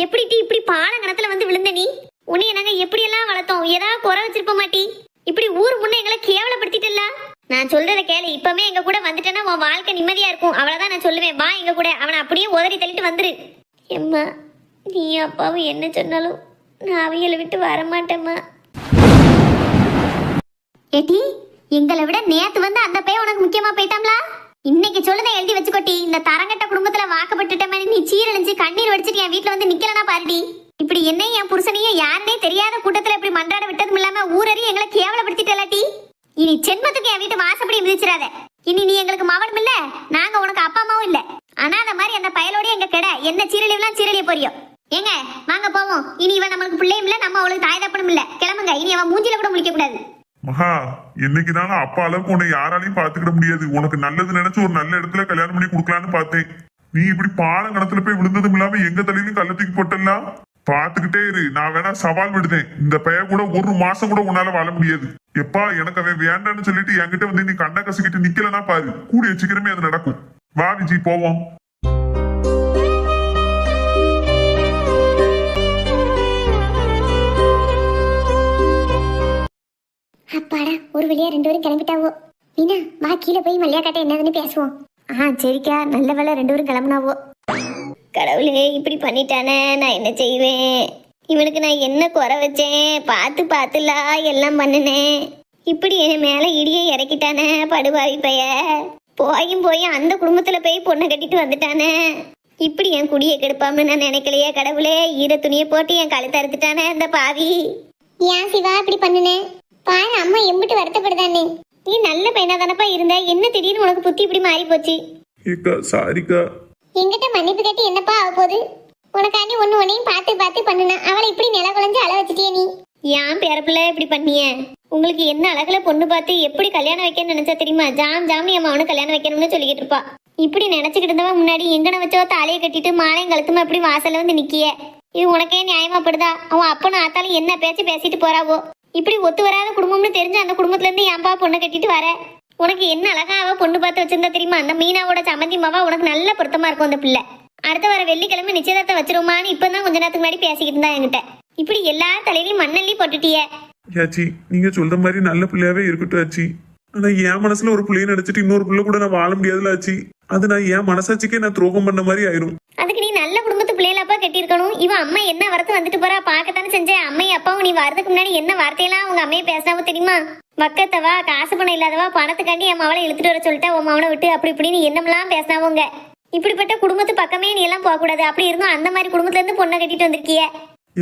எப்படி டீ இப்படி பாலங்கணத்துல வந்து விழுந்த நீ? உன்னைய நாங்க எப்படி எல்லாம் வளர்த்தோம், ஏதாவது குறை வச்சிருப்ப மாட்டி. இப்படி ஊர் முன்ன எங்களை கேவலப்படுத்திட்டல. நான் சொல்றத கேளு, இப்பவே எங்க கூட வந்துட்டேன்னா உன் வாழ்க்கை நிம்மதியா இருக்கும், அவ்வளவுதான் நான் சொல்லுவேன். வா எங்க கூட, அவனை அப்படியே உதறி தள்ளிட்டு வந்துரு. எம்மா நீ அப்பாவும் என்ன சொன்னாலும் நான் அவைகளை விட்டு வரமாட்டேம்மா. ஏட்டி எங்களை விட நேத்து வந்து அந்த பையன் உனக்கு முக்கியமா போயிட்டாம்ல. இன்னைக்கு சொல்லுத எழுதி வச்சுக்கோட்டி. இந்த தரங்கட்ட குடும்பத்துல வாக்கப்பட்டுட்டமே நீ சீரழிஞ்சு கண்ணீர் வடிச்சிட்டு என் வீட்டுல வந்து நிக்கலனா பாருடி. இப்படி என்ன என் புருஷனையும் யாருனே தெரியாத கூட்டத்துல இப்படி மன்றாட விட்டதும் இல்லாம ஊரறி எங்களை கேவலப்படுத்திட்டலாட்டி. இனி ஜென்மத்துக்கு என் வீட்டு வாசப்படி மிதிச்சிடாத. இனி நீ எங்களுக்கு மவனும் இல்ல, நாங்க உனக்கு அப்பா அம்மாவும் இல்ல. அனாத மாதிரி அந்த பயலோட எங்க கடை என்ன சீரழிவுலாம் சீரழிய போறியோ. ஏங்க வாங்க போவோம். இனி இவன் நம்மளுக்கு பிள்ளையும் இல்ல, நம்ம அவளுக்கு தாய் தப்பனும் இல்ல. கிளம்புங்க. இனி அவன் மூஞ்சில கூட முழிக்க கூடாது. மகா, என்னைக்குதானே அப்பா அளவுக்கு உன்னை யாராலையும் பாத்துக்கிட முடியாது. உனக்கு நல்லது நினைச்சு ஒரு நல்ல இடத்துல கல்யாணம் பண்ணி கொடுக்கலான்னு பார்த்தேன். நீ இப்படி பாலங்கணத்துல போய் விழுந்ததும் இல்லாம எங்க தலையிலும் கள்ளத்துக்கு போட்டலாம். பாத்துக்கிட்டே இரு. நான் வேணா சவால் விடுதேன். இந்த பைய கூட ஒரு மாசம் கூட உன்னால வாழ முடியாது. எப்பா எனக்கு அவன் வேண்டான்னு சொல்லிட்டு என்கிட்ட வந்து நீ கண்ணை கசிக்கிட்டு நிக்கலன்னா பாரு, கூடிய சீக்கிரமே அது நடக்கும். வா விஜி போவோம். அப்பாடா, ஒரு வழியா 2 பேரும் கிளம்பிட்டாவோ. மீனா வா கீழே போய் மல்லியா காட்ட என்னதுன்னு பேசுவோம். சரிக்கா, நல்ல வேலை 2 பேரும் கிளம்புனாவோ. கடவுளே, இப்படி பண்ணிட்டானே, நான் என்ன செய்வேன்? இவனுக்கு நான் என்ன குறை வச்சேன்? பார்த்துலா எல்லாம் பண்ணினேன். இப்படி என் மேல இடியை இறக்கிட்டானே படுபாவி பைய. போய் அந்த குடும்பத்துல போய் பொண்ணை கட்டிட்டு வந்துட்டானே. இப்படி என் குடியை கெடுப்பாம்னு நான் நினைக்கலையே கடவுளே. ஈர துணியை போட்டு என் கழுத்தை அறுத்துட்டானே அந்த பாவி. ஏன் சிவா இப்படி பண்ணுனே? பாரு, அம்மா எம்பிட்டு வருத்தப்படுதானே. நீ நல்ல பையனா தானப்பா இருந்த, என்ன திடீர்னு உனக்கு புத்தி இப்படி மாறி போச்சு? ஏக்கா சாரிக்கா. என்கிட்ட மன்னிப்பு கேட்டு என்னப்பா ஆக போகுது? உனக்காண்டி ஒன்னையும் பார்த்து பண்ணுன அவளை இப்படி நில குழஞ்சு அள வச்சுட்டியே நீ. ஏன் பேரப்பிள்ள இப்படி பண்ணிய? உங்களுக்கு என்ன அழகுல பொண்ணு பார்த்து எப்படி கல்யாணம் வைக்கன்னு நினைச்சா தெரியுமா? ஜாம் என் அவனு கல்யாணம் வைக்கணும்னு சொல்லிக்கிட்டு இருப்பா. இப்படி நினைச்சுக்கிட்டு இருந்தவன் முன்னாடி எங்கன வச்சோ தாலியை கட்டிட்டு மாலையும் கழுத்துமா இப்படி வாசல்ல வந்து நிக்கிய. இது உனக்கே நியாயமாப்படுதா? அவன் அப்பனும் ஆத்தாலும் என்ன பேசிட்டு போறாவோ. இப்படி ஒத்து வராத குடும்பம்னு தெரிஞ்சு அந்த குடும்பத்துல இருந்து ஏன்பா பொண்ணை கட்டிட்டு வர? உனக்கு என்ன அழகா அவ பொண்ணு பார்த்து வச்சிருந்தா தெரியுமா? அந்த மீனாவோட சம்மந்தி மாவா உனக்கு நல்ல பொருத்தமா இருக்கும் அந்த பிள்ளை. அடுத்த வர வெள்ளிக்கிழமை நிச்சயதார்த்தம் வச்சிருமான்னு இப்பதான் கொஞ்ச நேரத்துக்கு முன்னாடி பேசிக்கிட்டு இருந்தா என்கிட்ட. இப்படி எல்லா தலையிலையும் மண்ணள்ளி போட்டுட்டிய. ஆச்சி, நீங்க சொல்ற மாதிரி நல்ல பிள்ளையாவே இருக்கட்டும் ஆச்சி. ஆனா என் மனசுல ஒரு பிள்ளைய நினைச்சிட்டு இன்னொரு பிள்ளை கூட நான் வாழ முடியாதுல ஆச்சி. அது நான் என் மனசாட்சிக்கே நான் துரோகம் பண்ண மாதிரி ஆயிரும். அதுக்கு நீ நல்ல குடும்பத்து பிள்ளைகளப்பா கட்டியிருக்கணும். இவன் அம்மா என்ன வரத்து வந்துட்டு போறா பார்க்கத்தானே செஞ்சேன். அம்மையும் அப்பாவும் நீ வரதுக்கு முன்னாடி என்ன வார்த்தையெல்லாம் அவங்க அம்மையை பேசினாவோ தெரியுமா? வக்கத்தவா, காசு பணம் இல்லாதவா, பணத்துக்காண்டி என் மவளை இழுத்துட்டு வர சொல்லிட்டா உன் மவனை விட்டு அப்படி இப்படின்னு என்னமெல்லாம் பேசினாவோங்க. இப்படிப்பட்ட குடும்பத்து பக்கமே நீ எல்லாம் போக கூடாது. அப்படி இருந்தும் அந்த மாதிரி குடும்பத்துல இருந்து பொண்ணை கட்டிட்டு வந்திருக்கிய.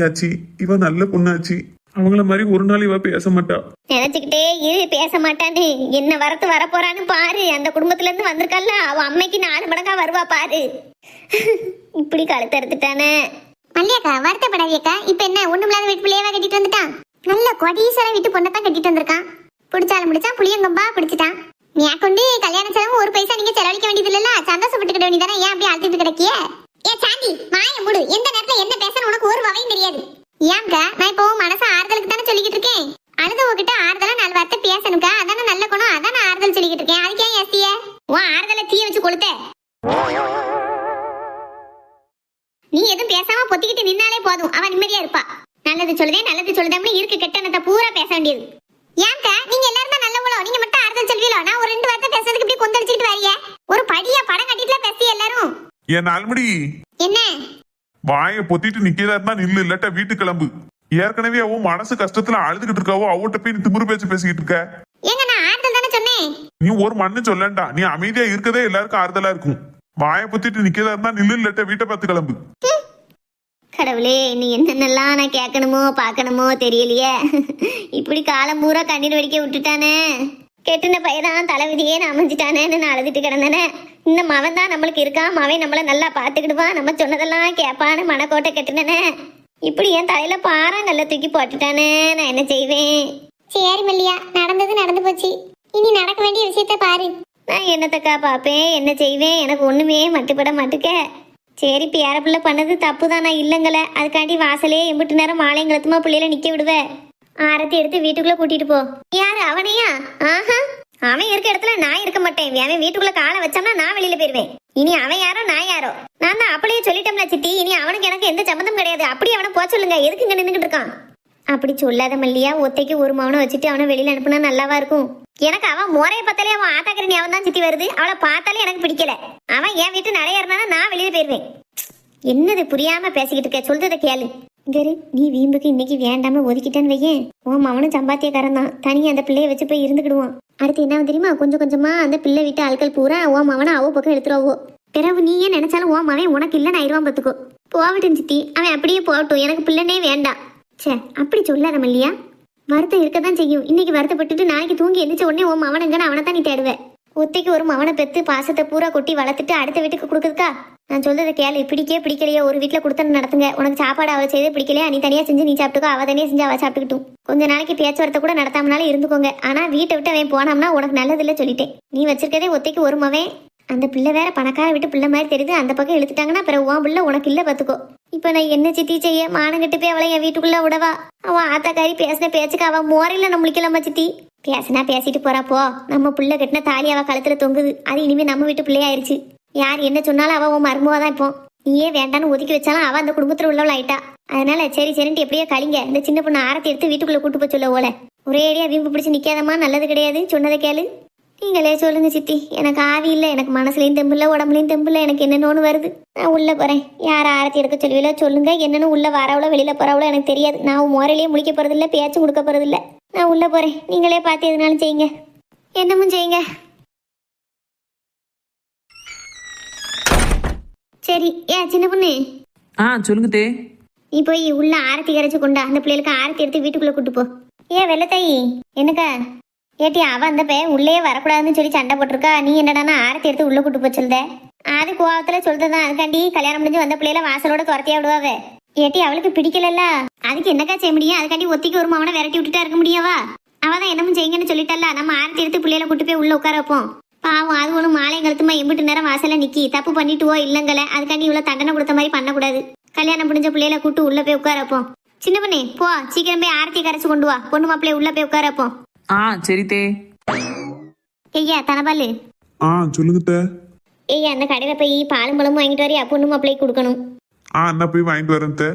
ஆச்சி, இவ நல்ல பொண்ணாச்சி. அவங்கள மாதிரி ஒரு நாள் இவ பேச மாட்டா. நினைச்சுக்கிட்டே இரு, பேச மாட்டான்னு. என்ன வரத்து வரப்போறான்னு பாரு. அந்த குடும்பத்துல இருந்து வந்திருக்கல்ல, அவ அம்மைக்கு 4 மடங்கா வருவா பாரு. இப்படி கழுத்து எடுத்துட்டானே. மல்லியாக்கா வருத்தப்படாதியக்கா. இப்ப என்ன ஒண்ணுமில்லாத வீட்டு பிள்ளையவா கட்டிட்டு வந்துட்டான்? நல்ல கொடீசர வீட்டு பொண்ணத்தான் கட்டிட்டு வந்திருக்கான். பிடிச்சாலும் பிடிச்சான், புளியங்கம்பா பிடிச்சிட்டான். நீ கொண்டு கல்யாண செலவு ஒரு பைசா நீங்க செலவழிக்க வேண்டியது இல்ல. சந்தோஷப்பட்டுக்கிட வேண்டியதானே. ஏன் அப்படி அழுத்திட்டு கிடக்கிய? சாந்தி மாய மூடு. எந்த நேரத்துல என்ன பேசணும் உனக்கு ஒரு வகையும் தெரியாது. ஏன்க்கா, நான் இப்போ மனசு ஆறுதலுக்கு தானே சொல்லிக்கிட்டு இருக்கேன். அழுதவகிட்ட ஆறுதலா 4 வார்த்தை பேசணுக்கா. அதானே நல்ல குணம். அதான் நான் ஆறுதல் சொல்லிக்கிட்டு இருக்கேன். அதுக்கு ஏன் ஏசிய? உன் ஆறுதலை தீய வச்சு கொளுத்த. நீ எதுவும் பேசாம பொத்திக்கிட்டு நின்னாலே போதும், அவன் நிம்மதியா இருப்பா. நல்லது சொல்லுதேன்னு இருக்கு கெட்டனத்தை பூரா பேச வேண்டியது. ஏன்க்கா, நீங்க எல்லாரும் தான் நல்லவளோ? நீங்க மட்டும் ஆறுதல் சொல்வீங்களோ? நான் ஒரு 2 வார்த்தை பேசுறதுக்கு இப்படி கொந்தளிச்சுட்டு வரிய. ஒரு படியா படம் கட்டிட்டுல பேசிய எல்லாரும். என் நாள்மடி என்ன வாயை பொத்திட்டு நிக்கிறதா இருந்தா நில்லு, இல்லாட்ட வீட்டு கிளம்பு. ஏற்கனவே அவன் மனசு கஷ்டத்துல அழுதுகிட்டு இருக்காவோ, அவட்ட போய் நீ திமிரு பேச்சு பேசிக்கிட்டு இருக்க. ஏங்க, நான் ஆறுதல் தானே சொன்னேன். நீ ஒரு மண்ணு சொல்லண்டா. நீ அமைதியா இருக்கதே எல்லாருக்கும் ஆறுதலா இருக்கும். வாயை பொத்திட்டு நிக்கிறதா இருந்தா நில்லு, இல்லாட்ட வீட்டை பார்த்து கிளம்பு. கடவுளே, நீ என்னென்னலாம் நான் கேட்கணுமோ பார்க்கணுமோ தெரியலையே. இப்படி காலம் பூரா கண்ணீர் வெடிக்க விட்டுட்டானே. கெட்டுன பையதான் தலைவிதியே நான் அமைஞ்சிட்டானேன்னு நான் அழுதுட்டு கிடந்தேனே. இந்த மவன் தான் நம்மளுக்கு இருக்கான். மவன் நம்மளை நல்லா பார்த்துக்கிடுவான், நம்ம சொன்னதெல்லாம் கேட்பான்னு மனக்கோட்டை கட்டுனே. இப்படி என் தலையில பாறாங்கல்ல தூக்கி போட்டுட்டானே. நான் என்ன செய்வேன்? சரி மல்லியா, நடந்தது நடந்து போச்சு. இனி நடக்க வேண்டிய விஷயத்த பாரு. நான் என்னத்தக்கா பார்ப்பேன், என்ன செய்வேன்? எனக்கு ஒண்ணுமே மட்டுப்பட மாட்டுக்க. சரி, பேர பிள்ளை பண்ணது தப்பு தான், நான் இல்லைங்கள. அதுக்காண்டி வாசலே எம்பிட்டு நேரம் மாலையங்களத்துமா பிள்ளையில நிக்க விடுவேன். ஆரத்தி எடுத்து வீட்டுக்குள்ள கூட்டிட்டு போ. யாரு, அவனையா? ஆஹா, அவன் இருக்க இடத்துல நான் இருக்க மாட்டேன். அவன் வீட்டுக்குள்ள காலை வச்சோம்னா நான் வெளியில போயிருவேன். இனி அவன் யாரோ நான் யாரோ. நான் தான் அப்படியே சொல்லிட்டோம்ல சித்தி. இனி அவனுக்கு எனக்கு எந்த சம்மந்தம் கிடையாது. அப்படியே அவனை போக சொல்லுங்க. எதுக்கு இங்க நின்றுகிட்டு இருக்கான்? அப்படி சொல்லாத மல்லியா. ஒத்தைக்கு ஒரு மவனை வச்சுட்டு அவனை வெளியில அனுப்புனா நல்லாவா இருக்கும். எனக்கு அவன் முறைய பார்த்தாலே அவன் ஆத்தாக்கரணி அவன் தான் சித்தி வருது. அவளை பார்த்தாலே எனக்கு பிடிக்கல. அவன் என் வீட்டு நிறைய இருந்தாலும் நான் வெளியில போயிருவேன். என்னது புரியாம பேசிக்கிட்டு இருக்க? சொல்றதை கேளு. கரு, நீ வீம்புக்கு இன்னைக்கு வேண்டாம ஒதுக்கிட்டேன்னு வையேன். உன் அவனும் சம்பாத்தியக்காரன் தான். தனியா அந்த பிள்ளைய வச்சு போய் இருந்துக்கிடுவான். அடுத்து என்ன தெரியுமா? கொஞ்சம் கொஞ்சமா அந்த பிள்ளை வீட்டு ஆட்கள் பூரா உன் அவனை அவ பக்கம் எடுத்துருவோ. பிறகு நீ ஏன் நினைச்சாலும் உன் அவன் உனக்கு இல்லைன்னு ஆயிடுவான் பார்த்துக்கோ. போகட்டும் சித்தி, அவன் அப்படியே போகட்டும். எனக்கு பிள்ளைனே வேண்டாம். சே, அப்படி சொல்லாத மல்லியா. வருத்தம் இருக்கதான் செய்யும். இன்னைக்கு வருத்தப்பட்டுட்டு நாளைக்கு தூங்கி எந்திரிச்ச உடனே உன் அவனுங்கன்னு அவனை தான் நீ தேடுவேன். ஒத்தைக்கு ஒரு மவனை பெத்து பாசத்தை பூரா கொட்டி வளர்த்துட்டு அடுத்த வீட்டுக்கு கொடுக்குதுக்கா? நான் சொல்றதை கேளு, பிடிக்கலையோ ஒரு வீட்டில் கொடுத்தன்னு நடத்துங்க. உனக்கு சாப்பாடு அவள் செய்து பிடிக்கலையா, நீ தனியாக செஞ்சு நீ சாப்பிட்டுக்கோ, அவள் தனியாக செஞ்சு அவள் சாப்பிட்டுக்கிட்டும். கொஞ்ச நாளைக்கு பேச்சுவார்த்தை கூட நடத்தாமனாலும் இருந்துக்கோங்க. ஆனால் வீட்டை விட்டு அவன் போனோம்னா உனக்கு நல்லதில்லை சொல்லிட்டேன். நீ வச்சிருக்கதே ஒத்தைக்கு ஒரு மவன். அந்த பிள்ளை வேற பணக்கார விட்டு பிள்ளை மாதிரி தெரியுது. அந்த பக்கம் இழுத்துட்டாங்கன்னா அப்புறம் உன் பிள்ளை உனக்கு இல்லை பார்த்துக்கோ. இப்போ நான் என்ன சித்தி செய்ய? மானங்கிட்டு போய் அவளை என் வீட்டுக்குள்ள விடவா? அவன் ஆத்தாக்காரி பேசின பேச்சுக்கு அவன் மோரையில் நம்ம முழிக்கலாமா சித்தி? பேசினா பேசிட்டு போறாப்போ. நம்ம பிள்ளை கட்டின தாலி அவள் கழுத்துல தொங்குது. அது இனிமே நம்ம வீட்டு பிள்ளையாயிருச்சு. யார் என்ன சொன்னாலும் அவள் உன் மருமவா தான். இப்போ நீயே வேண்டான்னு ஒதுக்கி வச்சாலும் அவள் அந்த குடும்பத்தில் உள்ளவள் ஆயிட்டா. அதனால சரி சரின்ட்டு எப்படியோ கழிங்க. இந்த சின்ன பொண்ணு ஆரத்தி எடுத்து வீட்டுக்குள்ள கூட்டு போய் சொல்ல ஓல. ஒரே அடியா வீம்பு பிடிச்சி நிக்காதம்மா, நல்லது கிடையாது. சொன்னதை கேளு. நீங்களே சொல்லுங்க சித்தி. எனக்கு ஆவி இல்லை, எனக்கு மனசுலையும் தெம்பில்ல, உடம்புலையும் தெம்பில்ல. எனக்கு என்னென்னு வருது. நான் உள்ள போறேன். யார் ஆரத்தி எடுக்க சொல்லுவீங்களோ சொல்லுங்க. என்னன்னு உள்ள வரவளோ வெளியில போறவளோ எனக்கு தெரியாது. நான் முறையிலேயே முழிக்க போறதில்ல, பேச்சும் கொடுக்க போறதில்ல. நான் உள்ள போறேன். நீங்களே பார்த்து எதுனாலும் செய்யுங்க, என்னமும் செய்யுங்க. சரி. சின்ன பொண்ணு, சொல்லுங்க தே. நீ போய் உள்ள ஆரத்தி கரைச்சு கொண்டா. அந்த பிள்ளைகளுக்கு ஆரத்தி எடுத்து வீட்டுக்குள்ள கூட்டு போ. வெள்ளத்தாயி, என்னக்கா? ஏட்டி, அவ அந்த பையன் உள்ளே வரக்கூடாதுன்னு சொல்லி சண்டை போட்டிருக்கா. நீ என்னடானா ஆரத்தி எடுத்து உள்ள கூட்டு போய் சொல்லுத? அது கோவத்துல சொல்றதுதான். அதுக்காண்டி கல்யாணம் முடிஞ்சு வந்த பிள்ளைல வாசலோட துரத்தியா விடுவாவ. ஏட்டி, அவளுக்கு பிடிக்கலல்ல, அதுக்கு என்னக்கா செய்ய முடியும்? அதுக்காண்டி ஒத்திக்கு ஒரு மவனை விரட்டி விட்டுட்டா இருக்க முடியாவா? அவதான் என்னமும் செய்யுங்கன்னு சொல்லிட்டல்ல. நம்ம ஆரத்தி எடுத்து பிள்ளைல கூட்டு போய் உள்ள உட்கார வைப்போம். பாவம், அது ஒன்றும் மாலையும் கழுத்துமா எம்பிட்டு நேரம் வாசல்ல நிக்கி தப்பு பண்ணிட்டுவோ இல்லைங்கள. அதுக்காண்டி இவ்வளோ தண்டனை கொடுத்த மாதிரி பண்ணக்கூடாது. கல்யாணம் முடிஞ்ச பிள்ளைல கூட்டு உள்ள போய் உட்கார வைப்போம். சின்ன பண்ணி போ, சீக்கிரம் போய் ஆரத்தி கரைச்சு கொண்டு வா. பொண்ணு மாப்பிள்ளைய உள்ள போய் உட்கார வைப்போம். சரி தே. ஐயா தனபாலு, சொல்லுங்க தே. அந்த கடையில போய் பாலும் பழமும் வாங்கிட்டு வரையா? பொண்ணு மாப்பிள்ளைக்கு கொடுக்கணும். நான் போய் வாங்கிட்டு வரேன் தே.